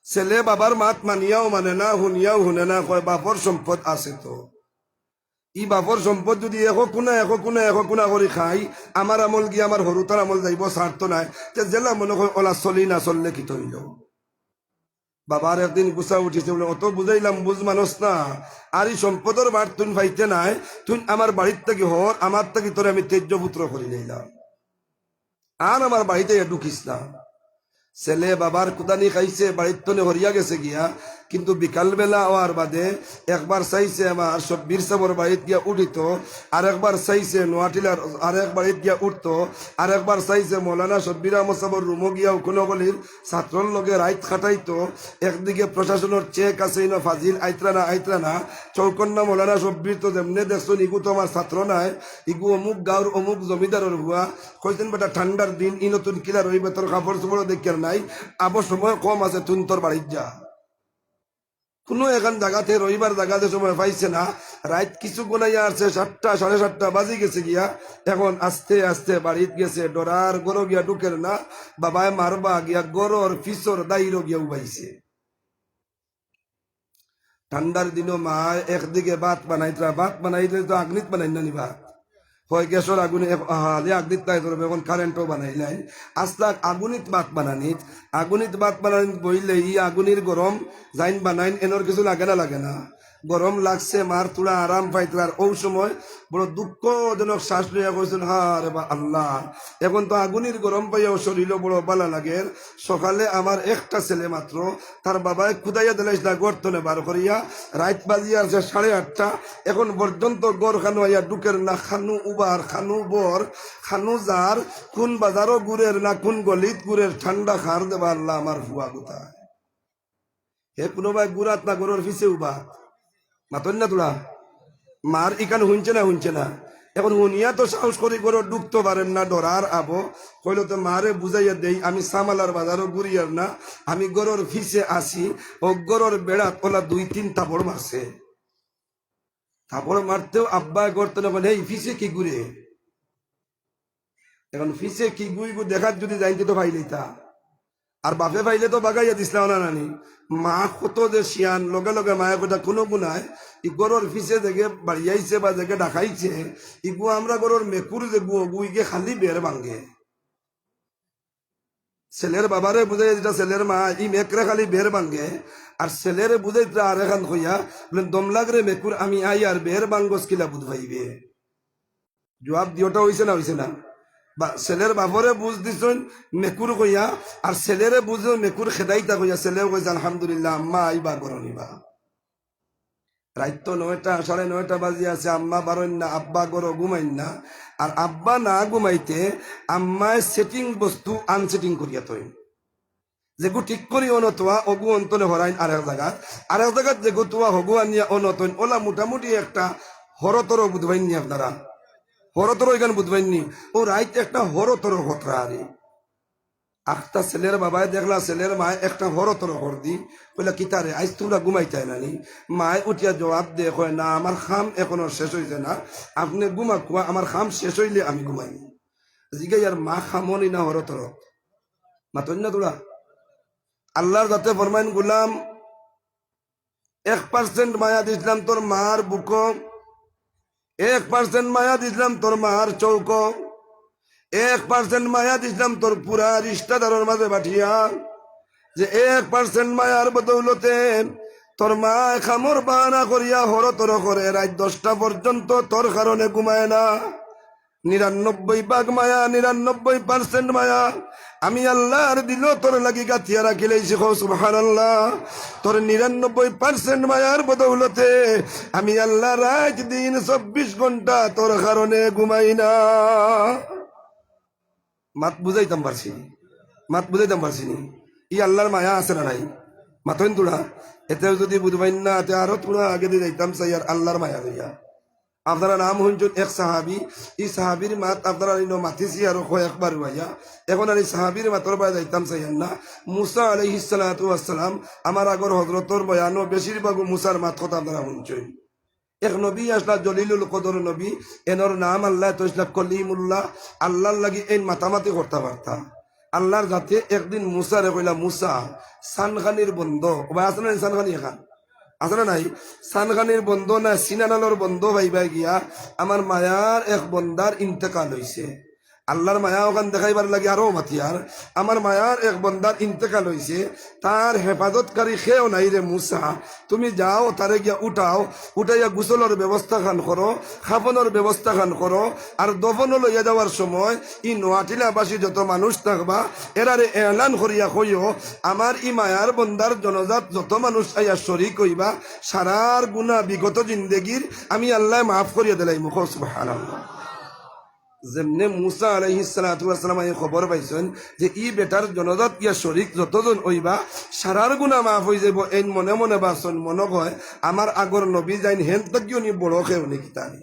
ছেলে বাবার মাত মানিয়াও মানে না, শুনিয়াও শুনে না, কয় বাপর সম্পদ আছে তো। ই বাপর সম্পদ যদি এশ কোনা করে খাই আমার আমল গিয়ে আমার হরুতার আমল যাইব স্বার্থ নাই, তে জেলা মনে হয় ওলা চলি না চললে কি তৈল। বাবার একদিন গুছা উঠিছে বলে অত বুঝাইলাম বুঝ মানুষ না, আর এই সম্পদের বার তুই পাইতে নাই, তুই আমার বাড়ির থেকে হর আমার থেকে তোরে আমি তেজ্য পুত্র করে নিলাম আর আমার বাড়িতে ঢুকিস না। ছেলে বাবার কুদানি খাইছে বাড়ির তনে হরিয়া গেছে গিয়া, কিন্তু বিকালবেলা হওয়ার বাদে একবার চাইছে আমার সব্বির সাবর বাড়িত গিয়া উঠিত, আর একবার চাইছে নোয়াটিলার আর এক বাড়িত গিয়া উঠতো, আর একবার চাইছে মৌলানা সব্বির আহমদ সাবর রুমো গিয়া কোনো গলির ছাত্রর লগে রাইত খাটাইতো। একদিকে প্রশাসনের চেক আছে ইনো ফাজিল আইত্রানা চৌকন্যা মৌলানা সব্বির তো যেমনে দেখছো ইগু তো আমার ছাত্র নাই, ইগু অমুক গাঁর অমুক জমিদারের হুয়া। কইতেন বেটা ঠান্ডার দিন ই নতুন কিলা রইবে তোর কাপড় চোপড় দেখার নাই, আবার সময় কম আছে তুই তোর বাড়ির যা। কোনো এখন জায়গাতে রবিবার জায়গাতে সময় পাইছে না, রাত কিছু গোনাইয়া আসছে 7টা 7:30 বাজি গেছে গিয়া। এখন আস্তে আস্তে বাড়িত গেছে, ডরার গরো গিয়া ঢুকের না, বাবায় মারবা গিয়া গরর ফিসর দাইরো গিয়া উবাইছে। ঠান্ডার দিনও মা একদিকে ভাত বানাইতে তো আগ্নিত বানাই না নিবা, হয় গ্যাসের আগুনে আগদিত তাই ধরবে, এখন কারেন্টও বানাইলাই আস্তাক আগুনিত ভাত বানানিত বইলে ই আগুনির গরম যাইন বানাইন এনর কিছু লাগে না গরম লাগছে মার তুলা আরাম পাইতলার ওই সময় বড় দুঃখজনক শ্বাস লইয়া কইছেন হারে বা আল্লাহ এখন তো আগুনের গরম পাইয়াও শরীর বড় বালা লাগে সকালে আমার একটা ছেলে মাত্র তার বাবায় খুদাইয়া দিলাইছিলা গর্তনে বার করিয়া রাত বাজিয়া আছে 8:30 এখন পর্যন্ত গড় খানু আইয়া ডুকের না খানু উবার খানু বর খানু যার কোন বাজারও গুড়ের না কোন গলিত গুড়ের ঠান্ডা খার দেবা আল্লাহ আমার ফুয়া কোথায় হে কোনো ভাই গুড়াত না গরুর ফিসে উবা মাতন না তোলা মার ইকান শুনছে না এখন শুনিয়া তো সাহস করি গরুর ডুবতে পারেন না ডরার আবো কইল তো মারে বুঝাইয়া দেই আমি সামালার বাজারও গুড়িয়ার না আমি গরুর ফিসে আসি ও গরুর বেড়া তোলা 2-3 থাপড় মারছে থাপড় মারতেও আব্বা করতে না বলে এই ফিসে কি ঘুরে এখন ফিসে কি গুই গু দেখার যদি যাইতে তো ভাই লইতা আর বাপে পাইলে তো বাগাইয়া দিসলাম না নানি মা কত যে শিয়ান লগে লগে মায়ের কথা কোনো গুনায় ই গরুর ফিসে দেখে বাড়িয়াইছে বা দেখে ডাকাইছে ইগু আমরা গরুর মেকুর যে গুইকে খালি বের ভাঙ্গে ছেলের বাবারে বুঝাই যেটা ছেলের মা ই মেকরে খালি বের ভাঙ্গে আর ছেলেরে বুঝাইতে আর এখান হইয়া বলে দমলাগরে মেকুর আমি আই আর বের ভাঙ্গস কিলা বুধ ভাইবে জবাব দিওটা হইছে না বা ছেলের বাপরে বুঝ দিছেন মেকুর কইয়া আর ছেলেরে বুঝো মেকুর খেদাইতা কইয়া ছেলেও কইছে আলহামদুলিল্লাহ আম্মা আইবা করনিবা রাত তো 9টা 9:30 বাজি আছে আম্মা বারোই না আব্বা গরো ঘুমাইন না আর আব্বা না ঘুমাইতে আম্মায় সেটিং বস্তু আনসেটিং করিয়া তৈন যেগু ঠিক করি অনতোয়া অগু অন্তনে হরাইন আরেক জায়গাত যেগু তোয়া হগু আনিয়া অনতন ওলা মোটামুটি একটা হরতর বুধবাইন নি আপনারা হরতর এখানে বুধবাইননি ও রাইত একটা হরতর হতরা আরে আখটা ছেলের বাবায় দেখলা ছেলের মায় একটা হরতর হর দি কইলা কিতারে আজ তোমরা ঘুমাইতে নানি মায় উঠিয়া জবাব দিয়ে কয় না আমার খাম এখনো শেষ হয়েছে না আপনি ঘুমা কুয়া আমার খাম শেষ হইলে আমি ঘুমাই জিগাই আর মা খামনি না হরতর মাতন না তোরা আল্লাহর যাতে ফরমাইন গুলাম 1% মায়া দিছিলাম তোর মার বুক 1% মায়া দিছিলাম তোর মার চৌক 1% মায়া দিছিলাম তোর পুরা রিস্তাদারের মাঝে বাঠিয়া যে 1% মায়ার বদৌলতে তোর মা খামর বাহানা করিয়া হরতর করে রাত 10টা পর্যন্ত তোর কারণে ঘুমায় না 99 মায়া 99% মায়া আমি আল্লাহর দিল তোর লাগি গাথিয়া রাখিলেছি সুবহানাল্লাহ তোর 99% মায়ার বদৌলতে আমি আল্লাহ রাত দিন 24 ঘন্টা তোর কারণে ঘুমাই না মাত বুঝাইতাম পারছি ই আল্লাহর মায়া আছে না নাই মাতইন তোরা এতেও যদি বুঝবাইন না এতে আরো তোরা আগে দিয়ে যাইতাম চাই আর আল্লাহর মায়া লইয়া আপনারা নাম শুনছেন এক সাহাবি এই সাহাবির মাত আপনারা মাতিছি আরো কয়েকবার ভাইয়া এখন আর এই সাহাবির মাতর পায় যাইতাম চাইয়েন না মুসা আলাইহিস সালাতু ওয়াস সালাম আমার আগর হজরতর বয়ানো বেশিরভাগ মুসার মাত কথা আপনারা শুনছেন এক নবী আসলা জলিলুল কদর নবী এনর নাম আল্লাহ তো ইসলা কলিমুল্লাহ আল্লাহর লাগি এই মাতামাতি করতে পারতাম আল্লাহর যাতে একদিন মুসা রে কইলা মুসা সানখানির বন্ধ ভাই আছে না সানখানি এখান আছে না নাই সানখানির বন্ধ না সিনানালর বন্ধ ভাই গিয়া আমার মায়ার এক বন্দার ইন্তেকাল হইছে আল্লাহর মায়া ওখান দেখাইবার লাগে আরো মাতিয়ার আমার মায়ার এক বন্দার ইন্তেকাল হইছে তার হেফাজতকারী খেও নাই রে মুসা তুমি যাও তারে গিয়া উঠাইয়া গুসলের ব্যবস্থা খান করো খাপনের ব্যবস্থা খান করো আর দফন লইয়া যাওয়ার সময় ই নোয়াটিলাবাসী যত মানুষ থাকবা এরারে এলান করিয়া কইও আমার ই মায়ার বন্দার জনজাত যত মানুষ আইয়া শরীক হইবা সারার গুনাহ বিগত জিন্দেগির আমি আল্লাহ মাফ করিয়া দিলাই মুখ সুবহানাল্লাহ যেমনে মুসা আলাইহিস সালাতু ওয়াস সালাম এই খবর পাইছেন যে ই বেটার জনজাত ইয়া শরীক যতজন হইবা সারার গুনাহ মাফ হই যাব এই মনে মনে বাসন মনে হয় আমার আগর নবী যাইন হেন তকিও নি বড় খেও নি কিতানি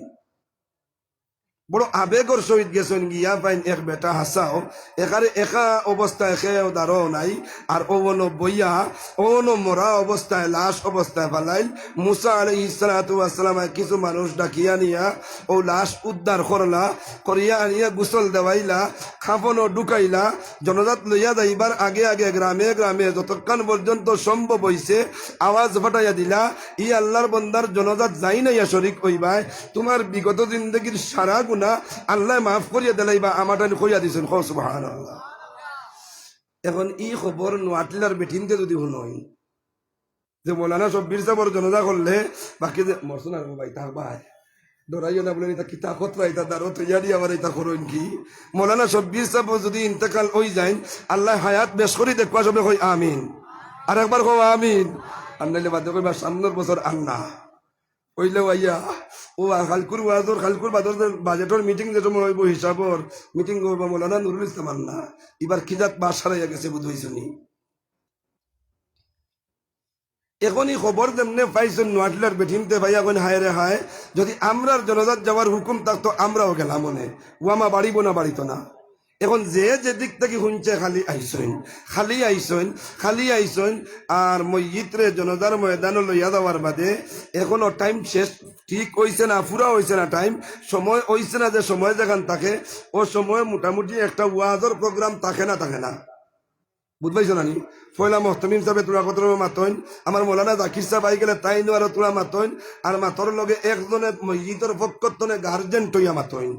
বড় আবেগর সহিত গেছেন গিয়া পাইন এক বেটা হাসাও একারে একা অবস্থায় খেয়েও দাঁড়াও নাই আর ওনো বইয়া ওনো মরা অবস্থায় লাশ অবস্থায় ফালাইল মুসা আলাইহিস সালাতু ওয়াস সালাম কিছু মানুষ ডাকিয়া নিয়া ও লাশ উদ্ধার করিয়া আনিয়া গোসল দেওয়াইলা খাফনও ঢুকাইলা জনজাত লইয়া যাইবার আগে আগে গ্রামে গ্রামে যতক্ষণ পর্যন্ত সম্ভব হইছে আওয়াজ ফাটাইয়া দিলা ই আল্লাহর বন্দার জনজাত যাই নাইয়া শরীক হইবাই তোমার বিগত জিন্দেগির সারা গুনাহ আল্লাহ মাফ করিয়া দিলাইবা আমাটা কইয়া দিছেন সুবহানাল্লাহ এখন ই খবর নোয়াটিলার বেঠিনতে যদি শুনই যে মৌলানা সব্বির সাবর জনতা করলে বাকি যে মরছো না ভাই তা ভাই ডরাইও না বলে এটা কিতা খতরা এটা দাঁড়ো তৈয়ারি আবার এটা করুন কি মৌলানা সব্বির সাব যদি ইন্তেকাল হয়ে যায় আল্লাহ হায়াত বেশ করি দেখবা সবে কই আমিন আর একবার কো আমিন আর নাইলে বাদ কইবা সামনের বছর আন্না কইলে আইয়া ও খালকুর ওয়াজর খালকুর বাদর বাজেটর মিটিং যে সময় হইব হিসাবর মিটিং করব মৌলানা নুরুল ইসলাম আন্না এবার খিজাত বাস হারাইয়া গেছে বুধ হইছনি এখনই খবর যেমনে পাইছেন নোয়াটিলার বেঠিনতে ভাই এখন হায় রে হায় যদি আমরার জনজাত যাওয়ার হুকুম থাকতো আমরাও গেলাম মনে ওয়ামা বাড়িব না বাড়িত না এখন যে দিক থেকে শুনছে খালি আইসইন আর মইয়িতরে জনজার ময়দান লইয়া যাওয়ার বাদে এখনো টাইম শেষ ঠিক হইছে না পুরা হইছে না টাইম সময় হইছে না যে সময় যেখান থাকে ও সময় মোটামুটি একটা ওয়াজর প্রোগ্রাম থাকে না বুঝবাইছো নানি ফয়লা মোহতমিম সাহেব তোরা কত মাতইন আমার মৌলানা জাকির সাহেব আই গেলে তাই আর তোরা মাতইন আর মাতর লগে একজনে মসজিদের পক্ষতনে গার্জেন টইয়া মাতইন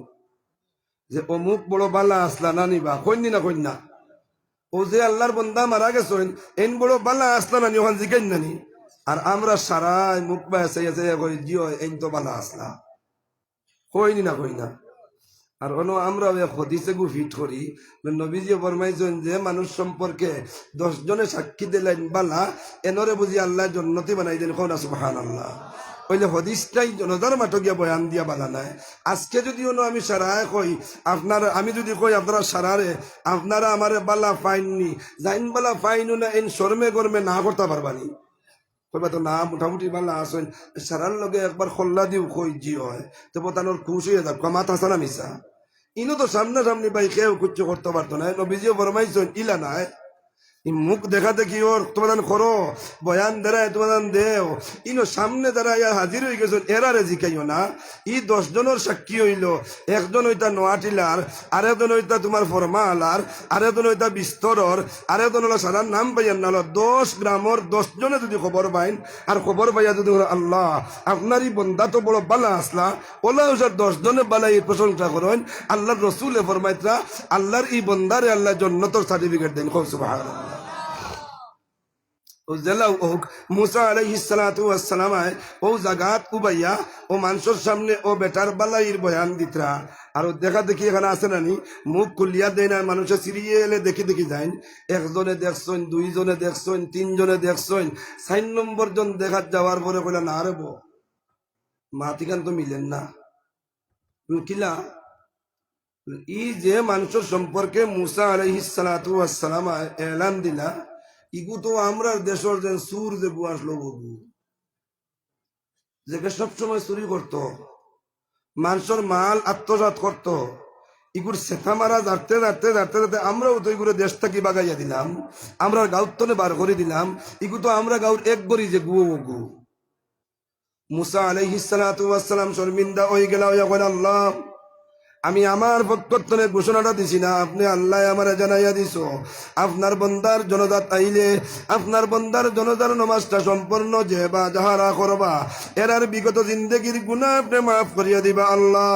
যে অমুক বড় বালা আসলা না নিবা কইনি না কইন না ও যে আল্লাহর বন্দা মারা গেছেন এন বড় বালা আসলা না নি ওখান জিগাইন নানি আর আমরা সারাই মুখ বাসে কই জিও এন তো বালা আসলা কইনি না কই না আর অন্য আমরা হদিসে ফিট করি নবীজি ফরমাইছেন যে মানুষ সম্পর্কে 10 জনে সাক্ষী দিলেন বালা এনরে বুঝি আল্লাহ জন্নতি বানাই দেন কোন সুবহানাল্লাহ কইলে হদিসটাই জনতার মাঠে গিয়া বয়ান দিয়া বালা নাই আজকে যদি আমি সারায় কই আপনারা আমি যদি কই আপনারা সারারে আপনারা আমারে বালা পাইননি জাইন বালা পাইনু না এন শর্মে গরমে না করতে পারবানি কইবা তো না মোটামুটি বালা আসেন সারার লগে একবার খোল্লা দিও কই জি হয় তো তানোর খুশ হয়ে যাক মাথা আছে না মিশা ইনো তো সামনাসামনি ভাই কেউ কুচ্ছ করতে পারতো না নবীজিও ফরমাইছেন ইলা নাই মুখ দেখা দেখি ওর তোমাদের করো বয়ান দাঁড়ায় তোমাদের দেও ইনো সামনে দাঁড়ায় হাজির হয়ে গেছেন এরারে জিকাইও না 10 জনের সাক্ষী হইল একজন হইতা নোয়াটিলার আরেকজন হইতা তোমার ফরমালার আরেকজন হইতা বিস্তরর আরেকজন হলো সারার নাম পাইয়ান না হলো 10 গ্রামর 10 জনে যদি খবর পাইন আর খবর পাইয়া যদি আল্লাহ আপনারই বন্দা তো বড় বালা আসলা ওলা 10 জনে বালা এই প্রশংসা করেন আল্লাহর রসুলে ফরমাইতরা আল্লাহর এই বন্দারে আল্লাহ জান্নাতের সার্টিফিকেট দেন খুব সুবহানাল্লাহ মুসা আলাইহিস সালাতু ওয়াস সালাম ও জাগাত উবাইয়া ও মানুষের সামনে ও বেটার বালাইর বয়ান দিতরা আর দেখা দেখি এখানে আছে নানি মুখ খুলিয়া দেয় না মানুষের সিরিয়ালে দেখি যাইন একজনে দেখছেন 2 জনে দেখছেন 3 জনে দেখছেন 4 নম্বর জন দেখাত যাওয়ার পরে কইলা না রে বো মাতিকান তো মিলেন না কিলা ই যে মানুষের সম্পর্কে মুসা আলাইহিস সালাতু ওয়াস সালাম এলান দিলা ইগু তো আমরা দেশের যে সুর যে বুয়াস লোক যে সবসময় চুরি করতো মানুষের মাল আত্মসাৎ করতো ইগুর সেথা মারা যাতে আমরাও তো ইগুলো দেশ থেকে বাগাইয়া দিলাম আমরা গাউতনে বার করে দিলাম ইগু তো আমরা গাউর এক গড়ি যে গু মুসা আলাইহিস সালাতু ওয়াস সালাম শর্মিন্দা হয়ে গেল আল্লাহ আমি আমার পক্ষে ঘোষণাটা দিছি না আপনি আল্লাহ আমার জানাইয়া দিছ আপনার বন্দার জনজাত আইলে আপনার বন্দার জনতার নমাজটা সম্পূর্ণ যে বা যাহারা করবা এরার বিগত জিন্দগির গুনাহ আপনি মাফ করিয়া দিবা আল্লাহ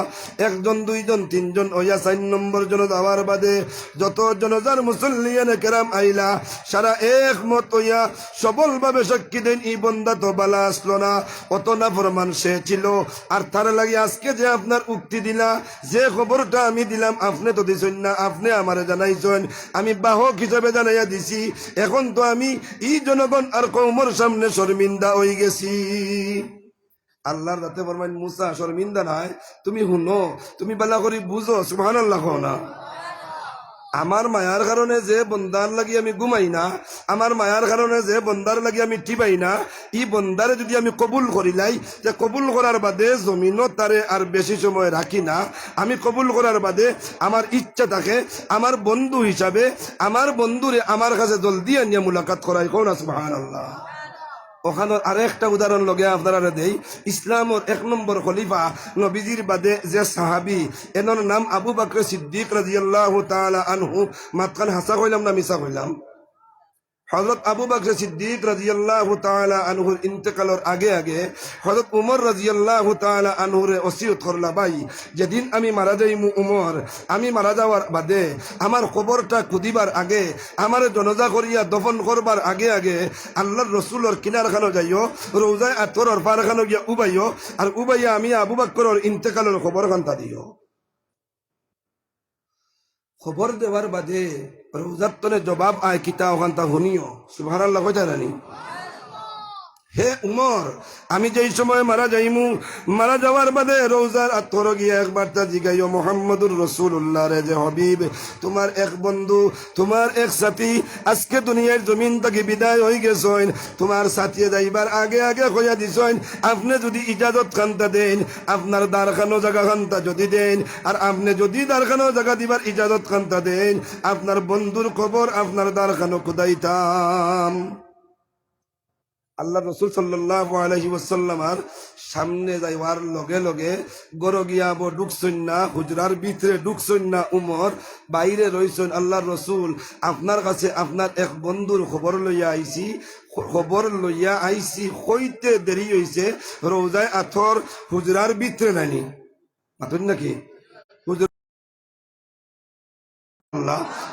1 জন 2 জন 3 জন ওয়া 4 নম্বর জন যাওয়ার বাদে যত জনজার মুসল্লিয়ানে কেরাম আইলা সারা একমত হইয়া সবলভাবে সাক্ষী দেন এই বন্দা তো বালা আসলো না অত না ফরমান সে ছিল আর তার লাগি আজকে যে আপনার উক্তি দিলা যে খবরটা আমি দিলাম আপনি তো দিছেন না আপনি আমারে জানাইছেন আমি বাহক হিসেবে জানাইয়া দিছি এখন তো আমি এই জনগণ আর কওমের সামনে শর্মিন্দা হয়ে গেছি আল্লাহর রাতে ফরমান মুসা শর্মিন্দা নাই তুমি শুনো তুমি বালা করে বুঝো সুবহানাল্লাহ না আমার মায়ার কারণে যে বন্দার লাগি আমি ঘুমাই না আমার মায়ার কারণে যে বন্দার লাগি আমি টিপাই না ই বন্দারে যদি আমি কবুল করিলাই যে কবুল করার বাদে জমিনও তারে আর বেশি সময় রাখি না আমি কবুল করার বাদে আমার ইচ্ছা থাকে আমার বন্ধু হিসাবে আমার বন্ধুরে আমার কাছে জলদি আনিয়া মুলাকাত করাই কোন সুবহানাল্লাহ ওখানে আরেকটা উদাহরণ লগে আপনারা দেই ইসলামের 1 নম্বর খলিফা নবীজির বাদে যে সাহাবী এনার নাম আবু বকর সিদ্দিক রাদিয়াল্লাহু তাআলা আনহু মাতকান হাসা কইলাম না মিছা কইলাম হযরত আবু বকর সিদ্দিক রাদিয়াল্লাহু তাআলা আনহুর ইন্তেকালের আগে আগে হযরত উমর রাদিয়াল্লাহু তাআলা আনহুরে ওসিয়ত করলা, ভাই যেদিন আমি মারা যাইমু উমর, আমি মারা যাওয়ার বাদে আমার কবরটা খুদিবার আগে, আমার জনাজা করিয়া দফন করবার আগে আগে আল্লাহর রসুলের কিনারখানো যাইও, রওজায়ে আতরের পারখানো গিয়া উবাইও, আর উবাইয়া আমি আবু বকরের ইন্তেকালের খবর খান্তা দিও। খবর দেওয়ার বাদে রোজার তনে জবাব আয় কিতা ওখানটা শুনিও। সুবহানাল্লাহ কইতা রানি। হে উমর, আমি যেই সময় মারা যাইমু, মারা যাওয়ার বাদে রোজার আতর গিয়া একবার তা জিগাইও মুহাম্মদুর রাসূলুল্লাহ রে, যে হাবিব তোমার এক বন্ধু, তোমার এক সাথী আজকে দুনিয়ার জমিন থেকে বিদায় হয়ে গেছেন, তোমার সাথী যাইবার আগে আগে কইয়া দিছেন আপনি যদি ইজাজত খান্তা দেন, আপনার দারখানো জায়গা খান্তা যদি দেন, আর আপনি যদি দারখানো জায়গা দিবার ইজাজত খান্তা দেন, আপনার বন্ধুর খবর আপনার দারখানো খুদাইতাম। আল্লাহ রসুল সাল্লাল্লাহু আলাইহি ওয়াসাল্লামার সামনে যাইবার লগে লগে গরো গিয়াবো ঢুকছইন না, হুজরার ভিতরে ঢুকছইন না উমর, বাইরে রইছেন। আল্লাহ রসুল আপনার কাছে আপনার এক বন্ধুর খবর লইয়া আইছি হইতে দেরি হইছে, রওজায়ে আতর হুজরার ভিতরে নাইনি মাতুন নাকি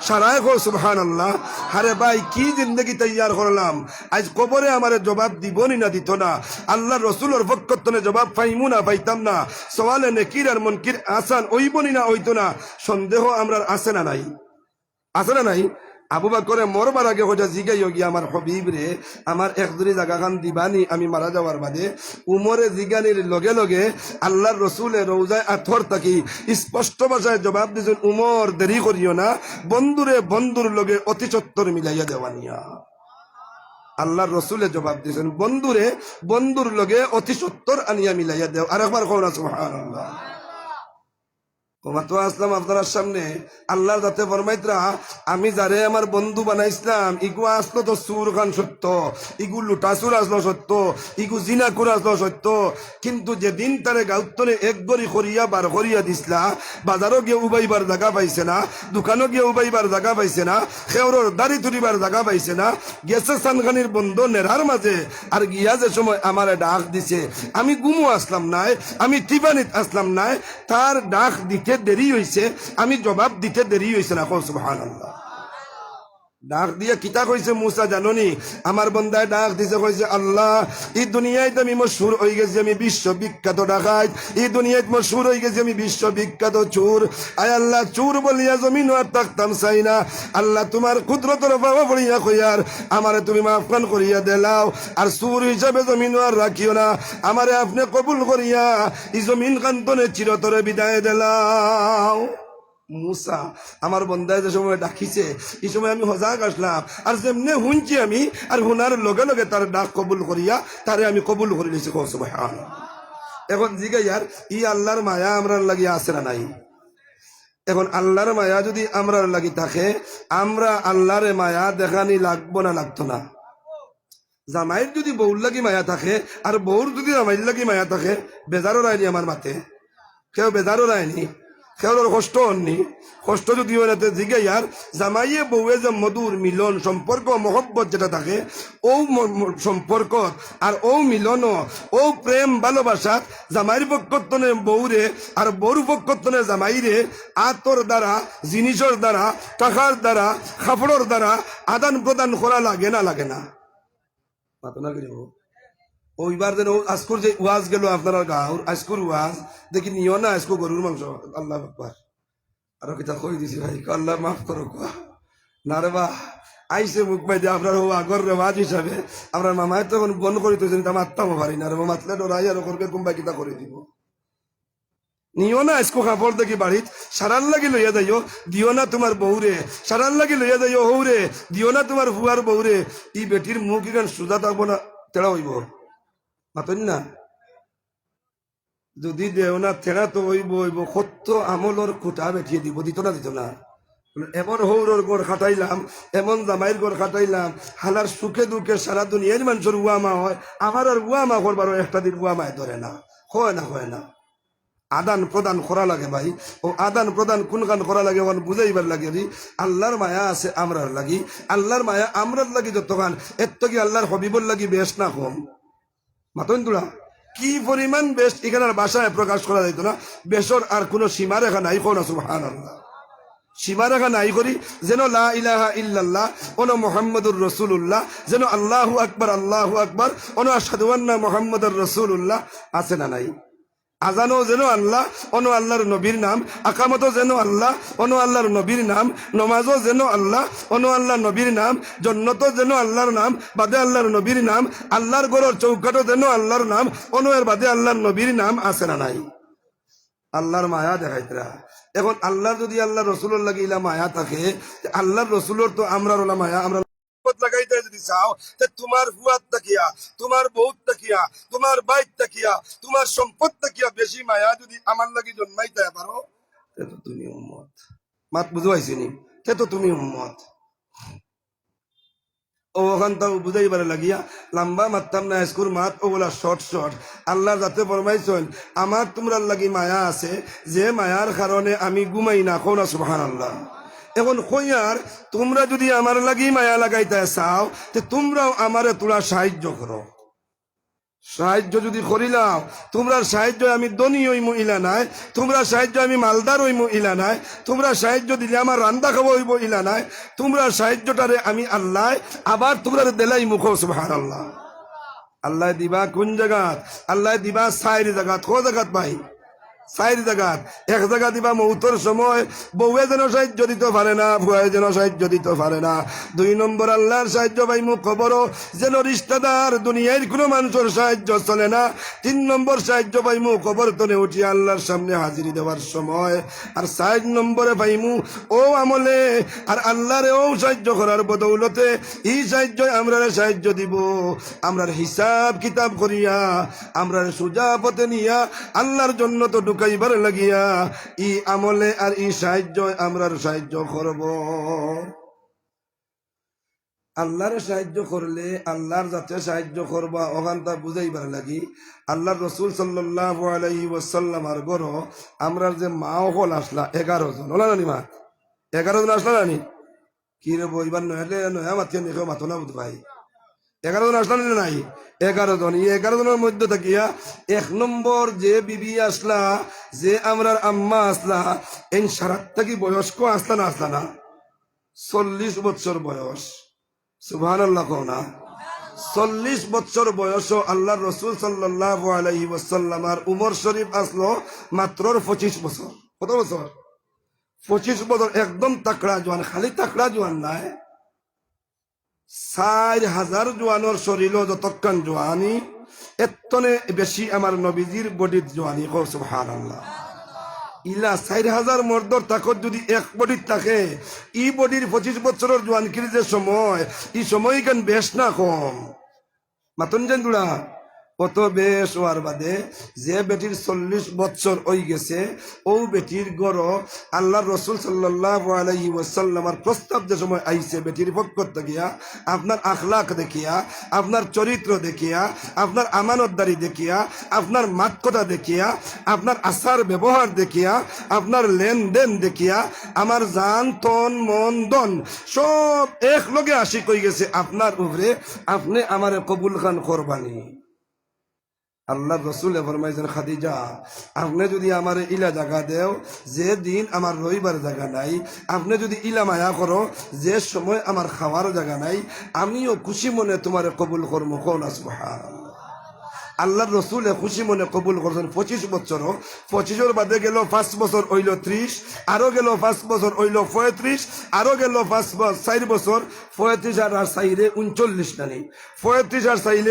সারায় কো সুবহানাল্লাহ। আরে ভাই কি জিন্দগি তৈয়ার করলাম, আজ কবরে আমারে জবাব দিবনি না দিত না, আল্লাহ রসুলের পক্ষতনে জবাব পাইমু না পাইতাম না, সওয়ালে নেকির আর মুনকির আসান ওইবনি না ওইতো না, সন্দেহ আমরার আছে না নাই, আছে না নাই। আবু বকরে মরবার আগে হজা জিগাইও গিয়া আমার হবিব রে আমার একজুরি জায়গা খান দিবানি আমি মারা যাওয়ার বাদে। উমরে জিগানির লগে লগে আল্লাহর রসুলের রওজায়ে আতর থাকি স্পষ্ট ভাষায় জবাব দিয়েছেন, উমর দেরি করিও না, বন্ধুরে বন্ধুর লগে অতি সত্তর মিলাইয়া দেওয়ানিয়া। আল্লাহর রসুলের জবাব দিয়েছেন, বন্ধুরে বন্ধুর লগে অতি সত্তর আনিয়া মিলাইয়া দেও। আর একবার কও না সুবহানাল্লাহ। আসলাম আপনার সামনে আল্লাহর যাতে ফরমাইতরা, আমি যারে আমার বন্ধু বানাইছিলাম ইগু আসলো তো সুর খান সত্য, ইগু লুটাসুর আসলো সত্য, ইগু জিনাকুর আসলো সত্য, কিন্তু যেদিন তারে গাউতনে এক গড়ি করিয়া বার করিয়া দিসলা, বাজারও গিয়ে উবাইবার জায়গা পাইছে না, দোকানও গিয়ে উবাইবার জায়গা পাইছে না, খেওরর দাড়ি তুলিবার জায়গা পাইছে না, গেছে সানখানির বন্ধ নেড়ার মাঝে, আর গিয়া যে সময় আমারে ডাক দিছে, আমি গুমু আসলাম নাই, আমি টিবানিত আসলাম নাই, তার ডাক দিতে দেরি হইছে, আমি জবাব দিতে দেরি হইছে না। সুবহানাল্লাহ। ডাক দিয়া কিতা কইছে মুসা জাননি, আমার বন্দায় ডাক দিছে কইছে, আল্লাহ এই দুনিয়ায় আমি মশহুর হয়ে গেছি, আমি বিশ্ববিখ্যাত ডাকাত, এই দুনিয়ায় মশহুর হয়ে গেছি আমি বিশ্ববিখ্যাত চোর। আয় আল্লাহ, চোর বলিয়া জমিন আর থাকতাম চাই না, আল্লাহ তোমার কুদরতের বাবা বলিয়া কইয়ার আমারে তুমি মাফকান করিয়া দেলাও, আর চোর হিসাবে জমিন আর রাখিও না, আমারে আপনি কবুল করিয়া এই জমিন কান্তনে চিরতরে বিদায় দেলাও। মুসা আমার বন্দায় যে সময় ডাকিছে এই সময় আমি হজাগ আসলাম, আর যেমনে শুনছি আমি, আর শুনার লগে লগে তার ডাক কবুল করিয়া তারে আমি কবুল করে নিয়েছি। সুবহানাল্লাহ। এখন জিগাইয়ার ই আল্লাহর মায়া আমরার লাগি আছে না নাই? এখন আল্লাহর মায়া যদি আমরার লাগি থাকে, আমরা আল্লাহরে মায়া দেখানি লাগবো না লাগতো না? জামাইয়ের যদি বউর লাগি মায়া থাকে, আর বউর যদি জামাইয়ের লাগি মায়া থাকে, বেজারও রায়নি আমার মাতে, কেউ বেজারও রায়নি, কেউর কষ্ট হননি, কষ্ট যদি হয় না জিগাইয়ার জামাইয়ে বউয়ে যে মধুর মিলন সম্পর্ক মহব্বত যেটা থাকে, ও সম্পর্ক আর ও মিলন ও প্রেম ভালোবাসা জামাইয়ের পক্ষতনে বউরে আর বউর পক্ষতনে জামাইরে আতর দ্বারা, জিনিসের দ্বারা, টাকার দ্বারা, কাপড়ের দ্বারা আদান প্রদান করা লাগে না লাগে না? ওইবার যেন আজকুর যে ওয়াজ গেল আপনার গাঁর, আজকুর ওয়াজ দেখি নিও না, আজকু গরুর মাংস, আল্লাহ আকবার। আরো কিতা কই দিছি ভাই, আল্লাহ মাফ করো না রে বা, আইসে মুখ পাই দিয়ে আপনার আগর রেওয়াজ হিসাবে আপনার মামায় তখন বন করিত মারতাম পারি না রে, মাতলে ডরাই আর করবে কুম্বা কিতা করে দিব। নিও না আজকু কাপড় দেখি বাড়িত, সারান লাগি লইয়া যাইও, দিও না তোমার বউরে, সারান লাগি লইয়া যাইও হৌরে, দিও না তোমার ফুয়ার বউরে। ই বেটির মুখ ইখান সুজা থাকবো না, তেড়া হইব মাতন না, যদি দেও না থেড়া তো হইব হইব, সত্য আমলর খুঁটা বেঠিয়ে দিব, দিত না দিত না। এমন হৌরর গড় খাটাইলাম, এমন জামাইয়ের গড় খাটাইলাম, হালার সুখে দুঃখে সারা দুনিয়ার মানুষের উয়ামা হয়, আমার আর উয়ামা করবার একটা দিন উয়ামায় ধরে না, হয় না, হয় না। আদান প্রদান করা লাগে ভাই। ও আদান প্রদান কোন গান করা লাগে ওখানে বুঝাইবার লাগে রে। আল্লাহর মায়া আছে আমরার লাগি, আল্লাহর মায়া আমরার লাগি যত গান এর তো কি আল্লাহর হবিবর লাগি বেশ না কম। মাতন তোরা কি পরিমাণ বেশ এখানে বাসায় প্রকাশ করা যাইতো না। বেশর আর কোনো সীমারেখা নাই, কোন সুবহানাল্লাহ, সীমারেখা নাই করি যেন লা ইলাহা ইল্লাল্লাহ অন মুহাম্মাদুর রাসূলুল্লাহ, যেন আল্লাহু আকবার অন আশহাদু আন্না মুহাম্মাদুর রাসূলুল্লাহ আছে না নাই। আজানও যেন আল্লাহ অন আল্লাহর নবীর নাম, আকামতও যেন আল্লাহ অন আল্লাহর নবীর নাম, নমাজও যেন আল্লাহ অন আল্লাহর নবীর নাম, জন্নতও যেন আল্লাহর নাম বাদে আল্লাহর নবীর নাম, আল্লাহর ঘরের চৌকাটও যেন আল্লাহর নাম অন এর বাদে আল্লাহর নবীর নাম আছে না নাই। আল্লাহর মায়া দেখাইতরা। এখন আল্লাহ যদি আল্লাহ রসুলের লাগে ইলা মায়া থাকে, আল্লাহর রসুলের তো আমরার ওলা মায়া আমরা লাগাইতে যদি চাও, তোমার ফুয়াদ তাকিয়া, তোমার বহুত তাকিয়া, তোমার বাইক তাকিয়া, তোমার সম্পদ তাকিয়া বেশি মায়া যদি আমার লাগি জন্মাইতে পারো, তে তো তুমি উম্মত। মাত বুঝাইছিনি, তে তো তুমি উম্মত। ও ওখান তাও বুঝাইবার লাগিয়া লম্বা মারতাম না, স্কুল মাত ওগুলা শর্ট। আল্লাহ যাতে ফরমাইছেন আমার তোমরা লাগি মায়া আছে, যে মায়ার কারণে আমি ঘুমাই না, কোন সুবহানাল্লাহ। এখন কইয়ার তোমরা যদি আমার লাগি মায়া লাগাইতে চাও, তে তোমরাও আমারে তোরা সাহায্য করো। সাহায্য যদি করিলাম, তোমরা সাহায্য আমি ধনী হইমু ইলা নাই, তোমরা সাহায্য আমি মালদার হইমু ইলা নাই, তোমরা সাহায্য দিলে আমার রান্দা খাবো হইব ইলা নাই, তোমরা সাহায্যটারে আমি আল্লাহ আবার তোমরা দেলাই মুখ সুবহানাল্লাহ। আল্লাহ দিবা কোন জায়গাত? আল্লাহ দিবা 4 জায়গাত। কো জায়গাত ভাই? 4 জায়গাত। এক জায়গা দিবা মৌতর সময়, বউয়ে যেন সাহায্য দিতে পারে না, ভুয়ায় যেন সাহায্য দিতে পারে না। 2 নম্বর আল্লাহর সাহায্য পাইমু খবরও যেন রিশতেদার দুনিয়ার কোনো মানুষের সাহায্য চলে না। 3 নম্বর সাহায্য পাইমু খবর তনে উঠি আল্লাহর সামনে হাজিরি দেওয়ার সময়। আর 4 নম্বরে পাইমু ও আমলে আর আল্লাহরে ও সাহায্য করার বদৌলতে এই সাহায্য আমরা সাহায্য দিব, আমরার হিসাব কিতাব করিয়া আমরা সোজা পথে নিয়া আল্লাহর জন্য তো ঢুকাইবার লাগিয়া ই আমলে আর ই সাহায্য আমরার সাহায্য করব। আল্লাহর সাহায্য করলে আল্লাহর যাতে সাহায্য করবা ওখানটা বুঝাইবার লাগি আল্লাহর রসুল সাল্লাল্লাহু আলাইহি ওয়াসাল্লামার ঘর আমরার যে মা হল আসলা 11 জন, ওলা নানি মা 11 জন আসলা নানি কি রে বইবার নয়া মাতিয়ে নিখে মাতো না বুধ ভাই। 11 জন আসলা নাই? 11 জন। এই 11 জনের মধ্যে থাকিয়া 1 নম্বর যে বিবি আসলা, যে আমরার আম্মা আসলা, এই সারাত থাকি বয়স্ক আসলা না আসলা না? 40 বছর বয়স। সুবহানাল্লাহ কও না? 40 বছর বয়স আল্লাহর রসুল সাল্লাল্লাহু আলাইহি ওয়াসাল্লামার উমর শরীফ আসলো মাত্র 25 বছর। কত বছর? 25 বছর। একদম তাকড়া জোয়ান, খালি তাকড়া জোয়ান নাই, 4000 জোয়ানোর শরীরও যতক্ষণ জোয়ানি এতনে বেশি আমার নবীজির বডির জোয়ানি। সুবহানাল্লাহ। ইলা 4000 মর্দর তাকত যদি এক বডির থাকে, ই বডির 25 বছরের জোয়ানকির যে সময়, এই সময় কেন বেশ না কম। মাতন যেন দুড়া কত বেশ হওয়ার বাদে যে বেটির 40 বছর হয়ে গেছে ও বেটির গড় আল্লাহর রসুল সাল্লাল্লাহু আলাইহি ওয়াসাল্লামার প্রস্তাব যে সময় আইছে বেটির পক্ষ থেকে, আপনার আখলাক দেখিয়া, আপনার চরিত্র দেখিয়া, আপনার আমানতদারি দেখিয়া, আপনার মাত কথা দেখিয়া, আপনার আচার ব্যবহার দেখিয়া, আপনার লেনদেন দেখিয়া আমার জান তন মন দন সব এক লগে আশিক হয়ে গেছে আপনার উপরে, আপনি আমার কবুল খান করবানি। আল্লাহ রসুল ফরমাইছেন খাদিজা আপনি যদি আমার ইলা জায়গা দেও, যে দিন আমার রইবার জায়গা নাই, আপনি যদি ইলা মায়া করো যে সময় আমার খাওয়ার জায়গা নাই, আমিও খুশি মনে তোমার কবুল করবো। কোন সুবহানাল্লাহ। আল্লাহর রসুলে খুশি মনে কবুল করছেন 25 বছরও। 25 বাদে গেল 5 বছর হইল 30, আরো গেল 5 বছর হইল 35, আরো গেল 4 বছর 35 আর 4 39 নানি 35 আর 4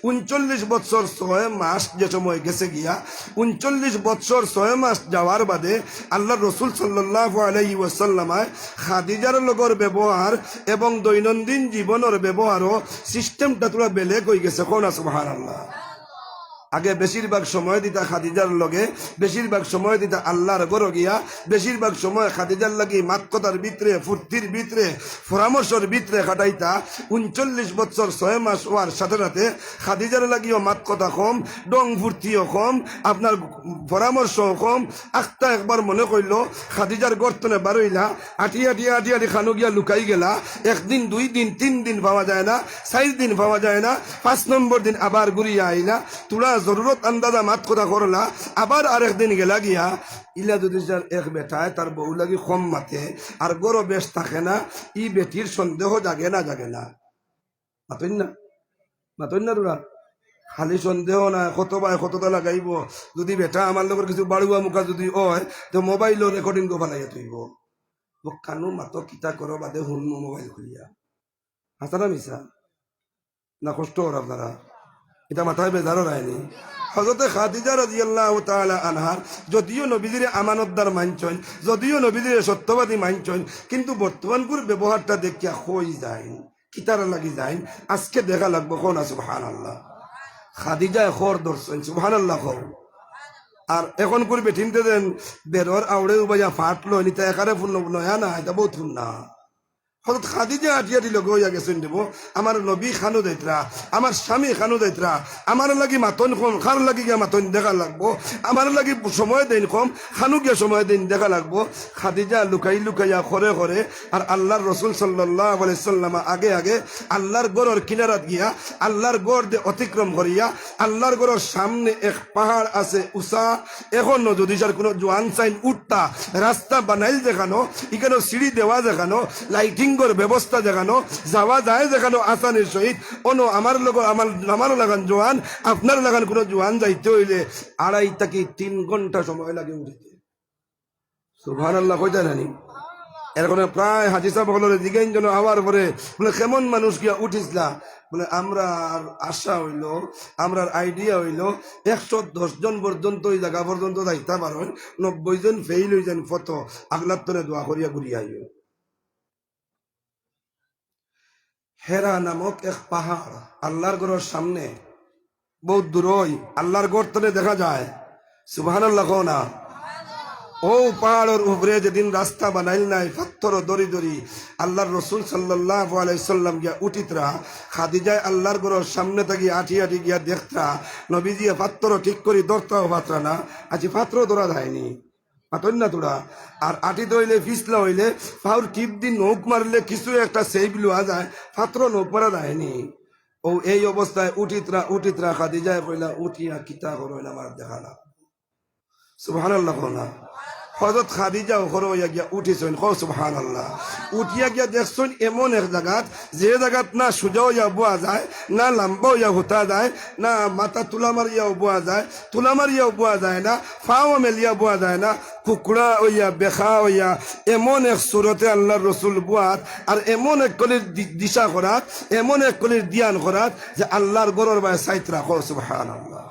39 বছর 6 মাস যে সময় গেছে গিয়া 39 বছর 6 মাস যাওয়ার বাদে আল্লাহর রসুল সাল্লাল্লাহু আলাইহি ওয়াসাল্লামায় খাদিজার লগর ব্যবহার এবং দৈনন্দিন জীবনের ব্যবহারও সিস্টেমটা তোরা বেলেগ হয়ে গেছে। কোন সুবহানাল্লাহ। আগে বেশিরভাগ সময় দিতা খাদিজার লগে, বেশিরভাগ সময় দিতা আল্লাহর ঘর গিয়া, বেশিরভাগ সময় খাদিজার লাগি মাতকতার ভিতরে, ফুর্তির ভিতরে, পরামর্শের ভিতরে কাটাইতা। 39 বছর 6 মাস হওয়ার সাথে সাথে খাদিজার লাগিও মাতকতা কম, ডং ফুর্তিও কম, আপনার পরামর্শও কম। আখতা একবার মনে করল খাদিজার গর্তনে বারইলা, আটি আটি আটি আটি খানো গিয়া লুকাই গেলা। 1 দিন 2 দিন 3 দিন পাওয়া যায় না, 4 দিন পাওয়া যায় না, 5 নম্বর দিন আবার ঘুরিয়া আইলা। তোরা জরুরত আন্দাজা মাত কথা করলা, আবার আরেক দিন গেলা গিয়া। ইলা যদি এক বেটায় তার বউ লাগি কম মাতে আর গরো বেশ থাকে না, ই বেটির সন্দেহ জাগে না? জাগে না? মাতই না, মাতই না তোরা? খালি সন্দেহ না, কতটা লাগাইব। যদি বেটা আমার লোকের কিছু বাড়ুয়া মুখা যদি হয়, তো মোবাইলও রেকর্ডিং গো বানাইয়া তুইব। কানু মাতো কিতা করো বাদে হুনমু মোবাইল খুলিয়া। হাসানা মিশা না কষ্ট ওর আপনারা? এটা মাথায় বেজারও রায়নি। হযরতে খাদিজা রাদিয়াল্লাহু তাআলা আনহার যদিও নবীজির আমানতদার মানছেন, যদিও নবীজির সত্যবাদী মানছেন, কিন্তু বর্তমানকুর ব্যবহারটা দেখিয়া হই যায়, কিতারা লাগি যায়। আজকে দেখা লাগবো কোন সুবহানাল্লাহ। খাদিজা খর ধরছেন, সুবহানাল্লাহ খর। আর এখন করে বেঠিনতে দেন বেরোর আউড়ে উবাইয়া ফাটলো নিতা একারে ফুল নয়া না, এটা বহুত ফুল না। হঠাৎ খাদিজা আটিয়াটি লগে হইয়া গেছেন দেব। আমার নবী খানু দায়িত্রা, আমার স্বামী খানু দায়িত্রা, আমার লাগি মাতন কম, খার লাগি গিয়া মাতন দেখা লাগবো, আমার লাগি সময় দিন কম, খানু গিয়া সময় দিন দেখা লাগবো। খাদিজা লুকাই লুকাইয়া খরে খরে আর আল্লাহর রসুল সাল্লাল্লাহু আলাইহি সাল্লাম আগে আগে আল্লাহর গড়ের কিনারাত গিয়া, আল্লাহর গড় দিয়ে অতিক্রম করিয়া, আল্লাহর গড়ের সামনে এক পাহাড় আছে উষা। এখনো যদি যার কোনো জোয়ান সাইন উঠতা রাস্তা বানাইল দেখানো, এখানে সিঁড়ি দেওয়া দেখানো, লাইটিং ব্যবস্থা দেখানো, যাওয়া যায় দেখানো আসানের সহিত। অনো আমার লোক আমার লাগান জোয়ান, আপনার লাগান কোনো জোয়ান যাইতে হইলে 2.5 থেকে 3 ঘন্টা সময় লাগে উঠিতে। সুবহানাল্লাহ কইতা নানি? এরকম প্রায় হাজি সাহেব বলে দিকেন যেন আবার পরে বলে কেমন মানুষ গিয়া উঠিসলা? বলে আমরা আশা হইল, আমরা আইডিয়া হইল 110 জন পর্যন্ত ওই জায়গা পর্যন্ত যাইতে পারেন, 90 জন ফেইল হয়ে যান ফত আগলার তরে দোয়া করিয়া ঘুরিয়া আইও। হেরা নামক এক পাহাড় আল্লাহর গড়ের সামনে, বহুত দূরই আল্লাহর গড় তলে দেখা যায়। সুবহানাল্লাহ না? ও পাহাড়ের উপরে যেদিন রাস্তা বানাইল নাই, পাথর দড়ি দড়ি আল্লাহর রসুল সাল্লাল্লাহু আলাইহি সাল্লাম গিয়া উঠিতরা, খাদিজায় আল্লাহর গড়ের সামনে থাকি আঠি আঠি গিয়া দেখতরা, নবীজি পাথর ঠিক করি ধরতাও পাত্রা না। আজি পাথর ধরা যায়নি, পাতন না তোরা। আর আটি দইলে ফিসলা হইলে পাউর টিপ দিন নৌক মারলে কিছু একটা সেভ লওয়া যায়, পাত্র নৌক মারা যায়নি। ও এই অবস্থায় উঠিতরা খাদিজায় কইলা উঠিয়া কিতা করো আমার দেখালা। সুবহানাল্লাহ না? হযরত খাদিজা ওখরে হইয়া গিয়া উঠিছেন, সুবহানাল্লাহ। উঠিয়া গিয়া দেখছেন এমন এক জায়গাত, যে জায়গাত না সোজা হইয়া বোয়া যায়, না লম্বা হইয়া হুতা যায়, না মাথা তুলা মারিয়াও বোয়া যায়, তুলা মারিয়াও বোয়া যায় না, ফাও মেলিয়া বোয়া যায় না, কুকুড়া হইয়া বেখা হইয়া এমন এক সুরতে আল্লাহর রসুল বুয়াত, আর এমন এক কলির দিশা করাত, এমন এক কলির দিয়ান করাত যে আল্লাহর গরর বায় সাইত রাখো। সুবহানাল্লাহ।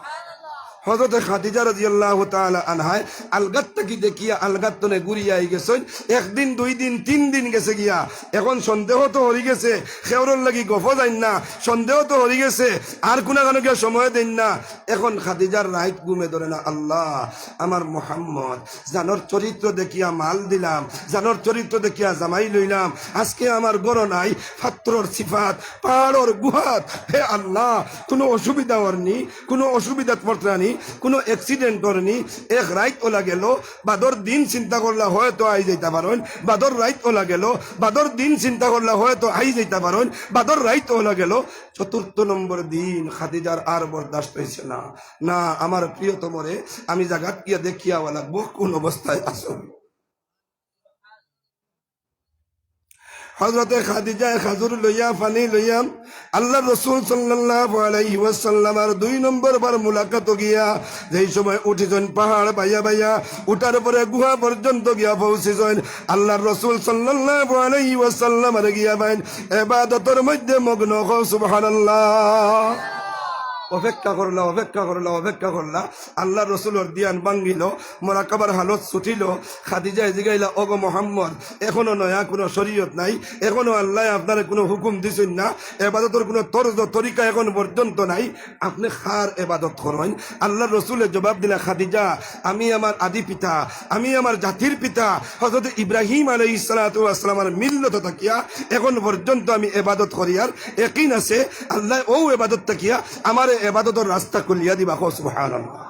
হযরত খাদিজা রাদিয়াল্লাহু তাআলা আনহায় আলগাত থেকে দেখিয়া আলগাত তনে ঘুরিয়াই গেছেন। 1 দিন 2 দিন 3 দিন গেছে গিয়া, এখন সন্দেহ তো হরি গেছে, খেওরর লাগি গফ যাইন না, সন্দেহ তো হরি গেছে, আর কোনা কানো গিয়া সময় দেন না। এখন খাদিজার রাইত ঘুমে ধরে না। আল্লাহ, আমার মুহাম্মদ জানোর চরিত্র দেখিয়া মাল দিলাম, জানোর চরিত্র দেখিয়া জামাই লইলাম, আজকে আমার গড় নাই, পাত্রর সিফাত, পাহাড়র গুহাত। হে আল্লাহ, কোনো অসুবিধা হরনি, কোনো অসুবিধা পড়তানি, কোনো অ্যাক্সিডেন্ট করেনি। এক রাইত ওলা গেল, বাদর দিন চিন্তা করলা হয়তো আই যাইতে পারেন, বাদর রাইত ওলা গেল, বাদর দিন চিন্তা করলা হয়তো আই যাইতে পারেন, বাদর রাইত ওলা গেল। 4th নম্বর দিন খাদিজার আর বরদাস্ত হয়েছে না। না, আমার প্রিয়তমরে আমি জাগাত গিয়া দেখিয়া লাগবো কোন অবস্থায় আসো। হযরতে খাদিজা খাজুর লইয়া পানি লইয়া আল্লাহর রাসূল সাল্লাল্লাহু আলাইহি ওয়াসাল্লামের 2 নম্বর বার মুলাকাত গিয়া, যেই সময় উঠিছেন পাহাড় বাইয়া বাইয়া, উঠার পরে গুহা পর্যন্ত গিয়া পৌঁছেছেন। আল্লাহর রাসূল সাল্লাল্লাহু আলাইহি ওয়াসাল্লামের গিয়া বাইন ইবাদতের মধ্যে মগ্ন। সুবহানাল্লাহ। অপেক্ষা করলা আল্লাহ রসুলের দিয়ান ভাঙ্গিল মোরাকাবার হালত ছুটিল খাদিজা জিগাইলা ওগো মোহাম্মদ এখনো নয়া কোনো শরীয়ত নাই এখনো আল্লাহ আপনার কোনো হুকুম দিছেন না এবাদতের কোনো তরজ তরিকা এখন পর্যন্ত নাই আপনি খার এবাদত করেন আল্লাহ রসুলের জবাব দিলা খাদিজা আমি আমার আদি পিতা আমি আমার জাতির পিতা হযরত ইব্রাহিম আলাইহিস সালাতু ওয়াস সালামের মিল্লত তাকিয়া এখন পর্যন্ত আমি এবাদত করি আর ইয়াকিন আছে আল্লাহ ও এবাদত তাকিয়া আমার এবাদতের রাস্তা খুলিয়া দিবা সুবহানাল্লাহ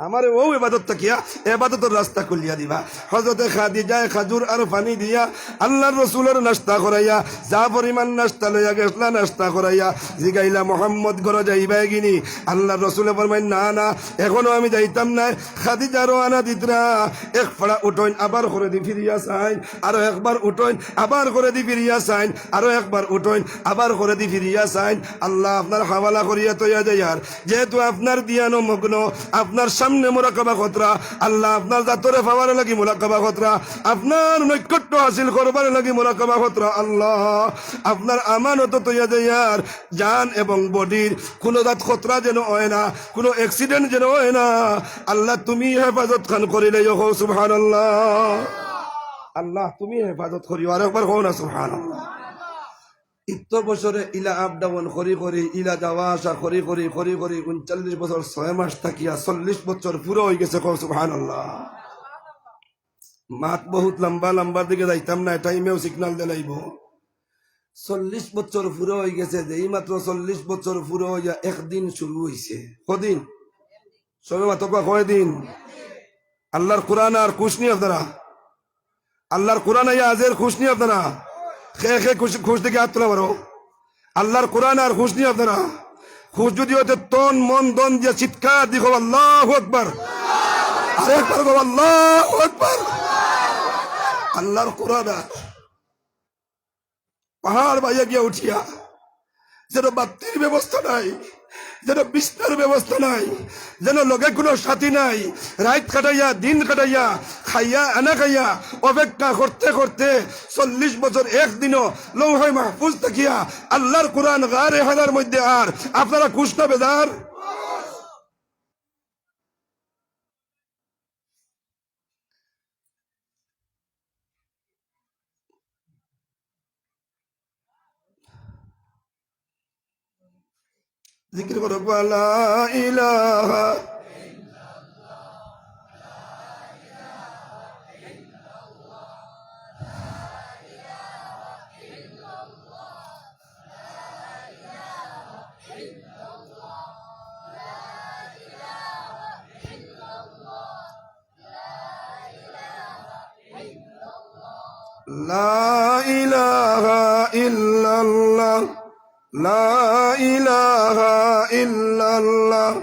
আমার ও এবাদত তাকিয়া এবাদতের রাস্তা খুলিয়া দিবা হযরতে খাদিজায় খাজুর আর পানি দিয়া আল্লাহর রাসূলের নাস্তা করাইয়া যা পরিমাণ নাস্তা লইয়া গেছলা নাস্তা করাইয়া জিগাইলা মোহাম্মদ ঘরে যাইবা গিনি আল্লাহর রাসূলে ফরমাইন না না এখনো আমি যাইতাম না খাদিজা রওনা দিতরা এক ফড়া উঠইন আবার করে দি ফিরিয়া চাইন আর একবার উঠইন আবার করে দি ফিরিয়া চাইন আর একবার উঠইন আবার করে দি ফিরিয়া চাইন আল্লাহ আপনার হাওয়ালা করিয়া তৈয়া যাইয়ার যেহেতু আপনার দিয়ানো মগ্ন আপনার সামনে মুরাকাবা খতরা আল্লাহ আপনার জাতরে পাওয়ার লাগি মুরাকাবা খতরা আপনার নৈকট্য হাসিল করবার লাগি মুরাকাবা খতরা আল্লাহ আপনার আমানত তৈয়া যাইয়ার জান এবং বডির কোনো জাত খতরা যেন হয় না কোনো অ্যাক্সিডেন্ট যেন হয় না আল্লাহ তুমি হেফাজত খান করিলে সুবহানাল্লাহ আল্লাহ তুমি হেফাজত করিও আর একবার হও না সুবহানাল্লাহ ইত্য বছরে ইলা আপ ডাউন করি ইলা যাওয়া আসা করি 39 বছর 6 মাস থাকিয়া 40 বছর পুরো হয়ে গেছে সুবহানাল্লাহ মাত বহুত লম্বা দিকে যাইতাম না টাইমেও সিগন্যাল দিলাইব 40 বছর পুরো হয়ে গেছে যেই মাত্র 40 বছর পুরো হইয়া একদিন শুরু হইছে কদিন সবে মাত্র কয়দিন আল্লাহর কোরআন আর খুশ নি আপনারা আল্লাহর কোরআন আজের খুশ নি আপনারা খুশ দেখে হাত তোলা পারো আল্লাহর কোরআন আর খুশ নি আপনারা খুশ যদি হতে তন মন দন দিয়ে চিৎকার দিখো আল্লাহু আকবার আরেকবার গো আল্লাহু আকবার আল্লাহর কোরআন পাহাড় বাইয়া গিয়া উঠিয়া যেন বাতির ব্যবস্থা নাই যেন বিস্তার ব্যবস্থা নাই যেন লগে কোনো সাথী নাই রাত কাটাইয়া দিন কাটাইয়া খাইয়া আনা খাইয়া অপেক্ষা করতে করতে 40 বছর একদিনও লৌহে মাহফুজ থাকিয়া আল্লাহর কোরআন গারে হাজার মধ্যে আর আপনারা খুশ না বেজার জিকির করো লা ইলাহা লা ইলাহা ইল্লাল্লাহ লা ইলাহা ইল্লাল্লাহ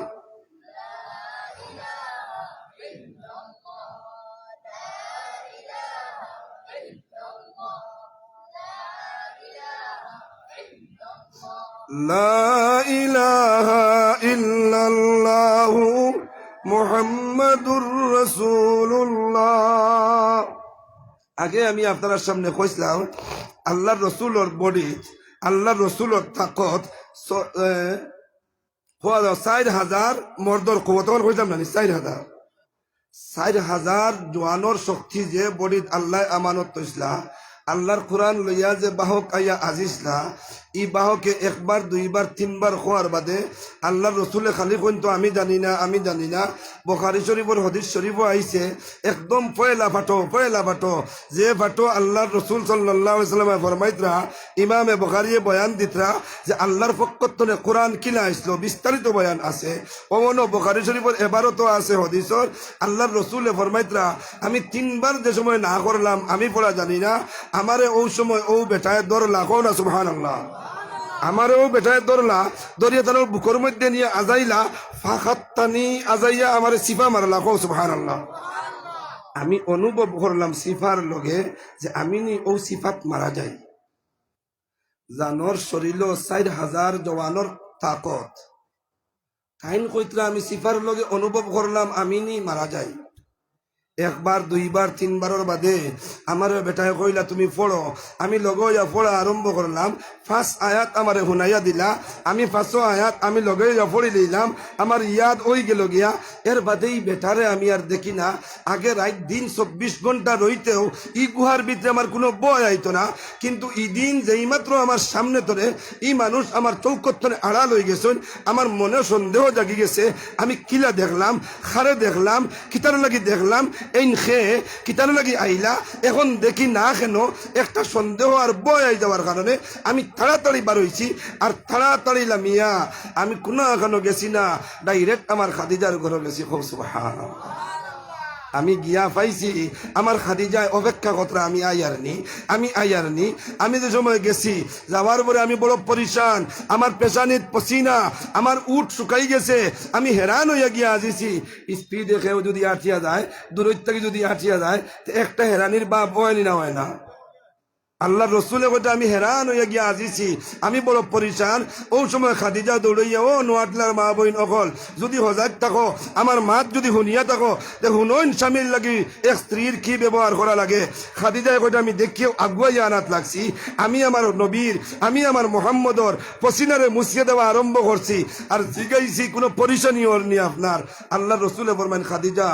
লা ইলাহা ইল্লাল্লাহ মুহাম্মাদুর রাসূলুল্লাহ আগে আমি আপনার সামনে কইছিলাম আল্লাহর রাসূলের বডি আল্লাহর রাসূলের তাকত 4000 মর্দর কুওয়াত কইলাম না 4000 জওয়ানোর শক্তি যে বডি আল্লাহ আমানত তইছলা আল্লাহর কোরআন লইয়া যে বাহক আইয়া আজিসলা ই বাহকে একবার দুইবার তিনবার খোয়ার বাদে আল্লাহর রসুলে খালি কইতো আমি জানি না বুখারী শরীফের হাদিস শরীফও আইছে একদম পয়লা ফাটো যে ফাটো আল্লাহর রসুল সাল্লাল্লাহু আলাইহি ওয়াসাল্লাম ফরমাইতরা ইমামে বুখারী বয়ান দিতরা যে আল্লাহর পক্ষতনে কোরআন কিলা আইছিল বিস্তারিত বয়ান আছে ওমনো বুখারী শরীফের এবারও তো আছে হাদিসর আল্লাহর রসুলে ফরমাইতরা আমি তিনবার যে সময় না করলাম আমি পড়া জানি না আমারে ও সময় ও বেটায় ধরলা কও না সুবহানাল্লাহ আমারে ও বেটায় ধরলা দরিয়া তার বুকের মধ্যে নিয়ে আজাইলা ফাখাত্তানি আজাইয়া আমারে সিফা মারলা কও সুবহানাল্লাহ আমি অনুভব করলাম সিফার লগে যে আমি নি ও সিফাত মারা যাই জানোর শরীর 4000 জওয়ানোর তাকত কাইন কইতরা আমি সিফার লগে অনুভব করলাম আমি নি মারা যাই একবার দুইবার তিনবারের বাদে আমার বেটায় কইলা তুমি পড়ো, আমি লগইয়া পড়া আরম্ভ করলাম। ফার্স্ট আয়াত আমারে শুনাইয়া দিলা, আমি ফার্স্ট আয়াত আমি লগইয়া পড়ি লইলাম, আমার ইয়াদ ওই গেল গিয়া। এর বাদেই বেটারে আমি আর দেখি না। আগে রাত দিন 24 ঘন্টা রইতেও ই গুহার ভিতরে আমার কোনো বয় আইতো না, কিন্তু ই দিন যেই মাত্র আমার সামনে ধরে ই মানুষ আমার চৌকত্তরে আড়াল হয়ে গেছেন, আমার মনে সন্দেহ জাগি গেছে। আমি কিলা দেখলাম, খারে দেখলাম, কিতার লাগি দেখলাম, এই খেয়ে কিতার লাগি আইলা। এখন দেখি না কেন একটা সন্দেহ আর বয় আই যাওয়ার কারণে আমি তাড়াতাড়ি বার হইছি। আর তাড়াতাড়ি লামিয়া আমি কোনো এখনো গেছি না, ডাইরেক্ট আমার খাদিজার ঘরে গেছি। খুব সুবহানাল্লাহ। আমি গিয়া পাইছি আমার খাদিজায় অপেক্ষা কথা, আমি আইয়ারনি। আমি যে সময় গেছি, যাওয়ার পরে আমি বড় পরিশান, আমার পেশানিত পসিনা, আমার উট শুকাই গেছে। আমি হেরান হইয়া গিয়া আজিছি। স্পিডে কেউ যদি আটিয়া যায়, দূরত্ব থেকে যদি আটিয়া যায়, তো একটা হেরানির বাপ হয়নি না, হয় না? আল্লাহ রসুলে কথা আমি হেরান হইয়া গিয়া আজিছি, আমি বড় পরিশান। ও সময় খাদিজা দৌড়াইয়া, ও নোয়াটলার মা বইন অকল, যদি হজাক থাকো, আমার মাত যদি শুনিয়া থাকো, তে শুনইন স্বামীর লাগি এক স্ত্রীর কি ব্যবহার করা লাগে। খাদিজায় কথা আমি দেখিও আগুয়াইয়া আনাত লাগছি। আমি আমার নবীর, আমি আমার মোহাম্মদর পসিনারে মুছিয়ে দেওয়া আরম্ভ করছি, আর জিগাইছি কোনো পরিশানি ওর নি আপনার। আল্লাহ রসুলে ফরমান, খাদিজা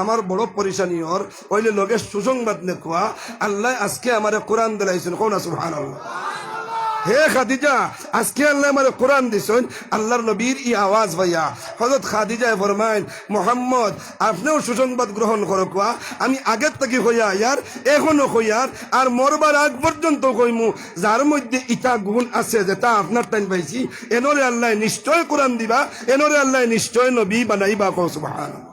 আমার বড় পরিশানি ওর, ওইলে লগে সুসংবাদ নেকুয়া, আল্লাহ আজকে আমার কোরআন দিলাইছেন। কোন সুবহানাল্লাহ। হে খাদিজা, আজকে আল্লাহ আমার কোরআন দিছেন। আল্লাহর নবীর ই আওয়াজ ভাইয়া হযরত খাদিজা ফরমাইন, মোহাম্মদ আপনিও সুসংবাদ গ্রহণ করো কোয়া। আমি আগের থেকে হইয়া ইয়ার, এখনো হইয়ার, আর মরবার আগ পর্যন্ত কইমু, যার মধ্যে ইটা গুণ আছে যেটা আপনার টাইম পাইছি, এনরে আল্লাহ নিশ্চয় কোরআন দিবা, এনরে আল্লাহ নিশ্চয় নবী বানাইবা। কও সুবহানাল্লাহ।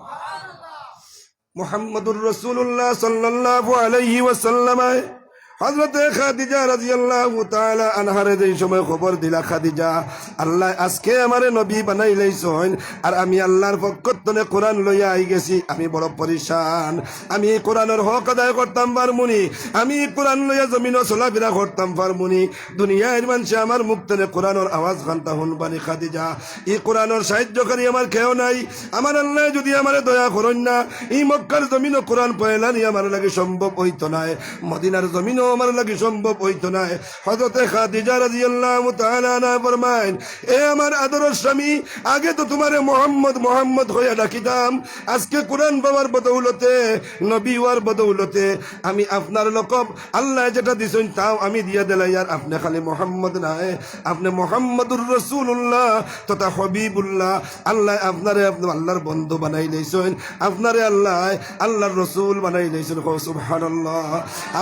মুহাম্মদুর রাসূলুল্লাহ সাল্লাল্লাহু আলাইহি ওয়াসাল্লাম হযরতে খাদিজা রাদিয়াল্লাহু তাআলা আনহারে যেই সময় খবর দিলা, খাদিজা আল্লাহ আজকে আমারে নবী বানাই লাইছেন, আর আমি আল্লাহর পক্ষ থেকে কোরআন লইয়া আই গেছি। আমি বড় পরিশান, আমি কোরআনের হক আদায় করতাম পারমুনি, আমি কোরআন লইয়া জমিনও চলাফেরা করতাম পারমুনি। দুনিয়ার মানুষে আমার মুখ থেকে কোরআনের আওয়াজ খান্তা শুনবানি। খাদিজা এই কোরআনের সাহায্যকারী আমার কেউ নাই। আমার আল্লাহ যদি আমারে দয়া করেন না, এই মক্কার জমিনও কোরআন পয়লানি আমার লাগে সম্ভব হইতো না, মদিনার জমিনও আমার লাগি সম্ভব হইতো না। হযরতে খাদিজা রাদিয়াল্লাহু তাআলা আনহা ফরমায়েন, এ আমার আদরের স্বামী, আগে তো তোমারে মোহাম্মদ মোহাম্মদ হইয়া ডাকিতাম, আজকে কোরআন বাবার বদৌলতে, নবী হওয়ার বদৌলতে আমি আপনার লকব আল্লাহ যেটা দিছেন তাও আমি দিয়া দিলাই। আর আপনি খালি মোহাম্মদ নাই, আপনি মোহাম্মদুর রাসূলুল্লাহ তথা হাবিবুল্লাহ। আল্লাহ আপনারে আল্লাহর বন্ধু বানাই দিয়েছেন, আপনারে আল্লাহ আল্লাহর রসুল বানাই দিয়েছেন। সুবহানাল্লাহ।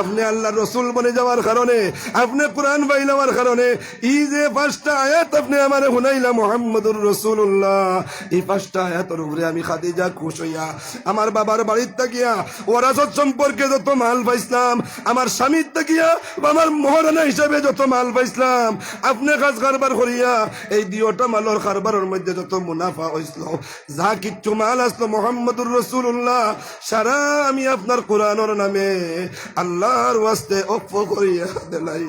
আপনি আল্লাহর রসুল বনে যাওয়ার কারণে, আপনি কোরআন বাইলাওয়ার কারণে, এই যে 5টা আয়াত আপনি আমারে শুনাইলা মুহাম্মদুর রাসূলুল্লাহ, এই 5টা আয়াতের উপরে আমি খাদিজা খুশ হইয়া আমার বাবার বাড়ির তাকিয়া ওয়ারাসত সম্পর্কে যত মাল পাইছিলাম, আমার স্বামীর তাকিয়া আমার মহারানা হিসাবে যত মাল পাইছিলাম, আপনি কাজ কারবার করিয়া এই 2টা মালের কারবারের মধ্যে যত মুনাফা হইছিল, যা কিচ্ছু মাল আসলো মুহাম্মদুর রাসূলুল্লাহ, সারা আমি আপনার কোরআনের নামে আল্লাহর ওয়াস্তে অফ করিয়া দিলাই।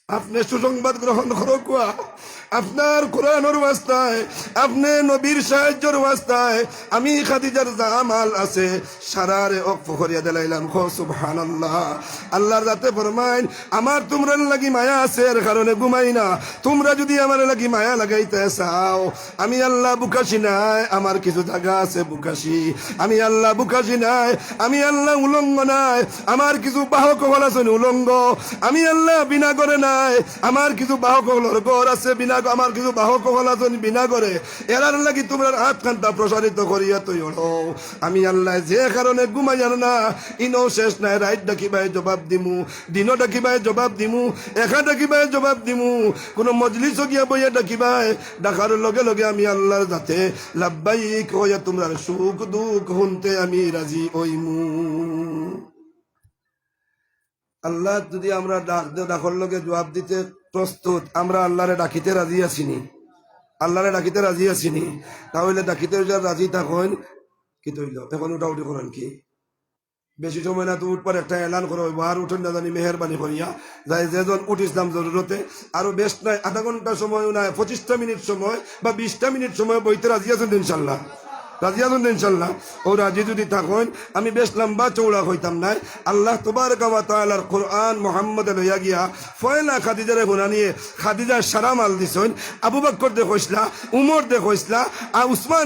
আপনি সুসংবাদ গ্রহণ করো কুয়া, আপনার কোরআনের ওয়াস্তায়, আপনি নবীর সাহায্যের ওয়াস্তায় আমি খাদিজার যা মাল আছে সারারে অক্ষ করিয়া দিলাইলাম। সুবহানাল্লাহ। আল্লাহর রাতে ফরমাইন, আমার তোমরা লাগি মায়া আছে এর কারণে ঘুমাই না। তোমরা যদি আমার লাগি মায়া লাগাইতে চাও, আমি আল্লাহ বুকাশি নাই, আমার কিছু জায়গা আছে বুকাশি। আমি আল্লাহ বুকাশি নাই, আমি আল্লাহ উলঙ্গ নাই, আমার কিছু বাহক হল আছে উলঙ্গ। আমি আল্লাহ বিনা করে নাই, আমার কিছু বাহক হলর গড় আছে বিনা, আমার কিছু বাহক হল আছে বিনা করে। এরার লাগি তোমরা হাত খান্তা প্রসারিত করিয়া তুই হলো। আমি আল্লাহ যে কারণে ঘুমাইয়ার না, ইনও শেষ নাই, রাইট ডাকিবাই জবাব দিমু, দিনও ডাকিবাই জবাব দিমু, একা ডাকিবাই জবাব দিমু, কোন মজলিস গিয়া বইয়া ডাকিবাই, ডাকার লগে লগে আমি আল্লাহর যাতে লাব্বাইক হইয়া তোমরা সুখ দুঃখ শুনতে আমি রাজি হইমু। আল্লাহ যদি আমরা ডাকর লগে জবাব দিতে প্রস্তুত, আমরা আল্লাহরে ডাকিতে রাজি আছিনি, আল্লাহরে ডাকিতে রাজি আছিনি, তাহলে ডাকিতে রাজি থাকেন কি তৈল এখন ওটা উঠে করেন কি বেশি সময় না তো উঠবার একটা এলান করো বাহার উঠেন না জানি মেহরবানি করিয়া যাই যেজন উঠিসলাম জরুরতে আরো বেশ নয় আধা ঘন্টা সময় নয় 25টা মিনিট সময় বা 20টা মিনিট সময় বইতে রাজি আছেন তো ইনশাল্লাহ রাজি আছেন তো ইনশাল্লাহ ও রাজি যদি থাকেন আমি বেশ লম্বা চৌড়া হইতাম নাই আল্লাহ তোবারকা ওয়া তাআলার কোরআন মুহাম্মদ লইয়া গিয়া ফয়লা খাদিজারে গুনা নিয়ে খাদিজার সারা মাল দিছেন আবু বকর দেখইছলা উমর দেখইছলা আর উসমান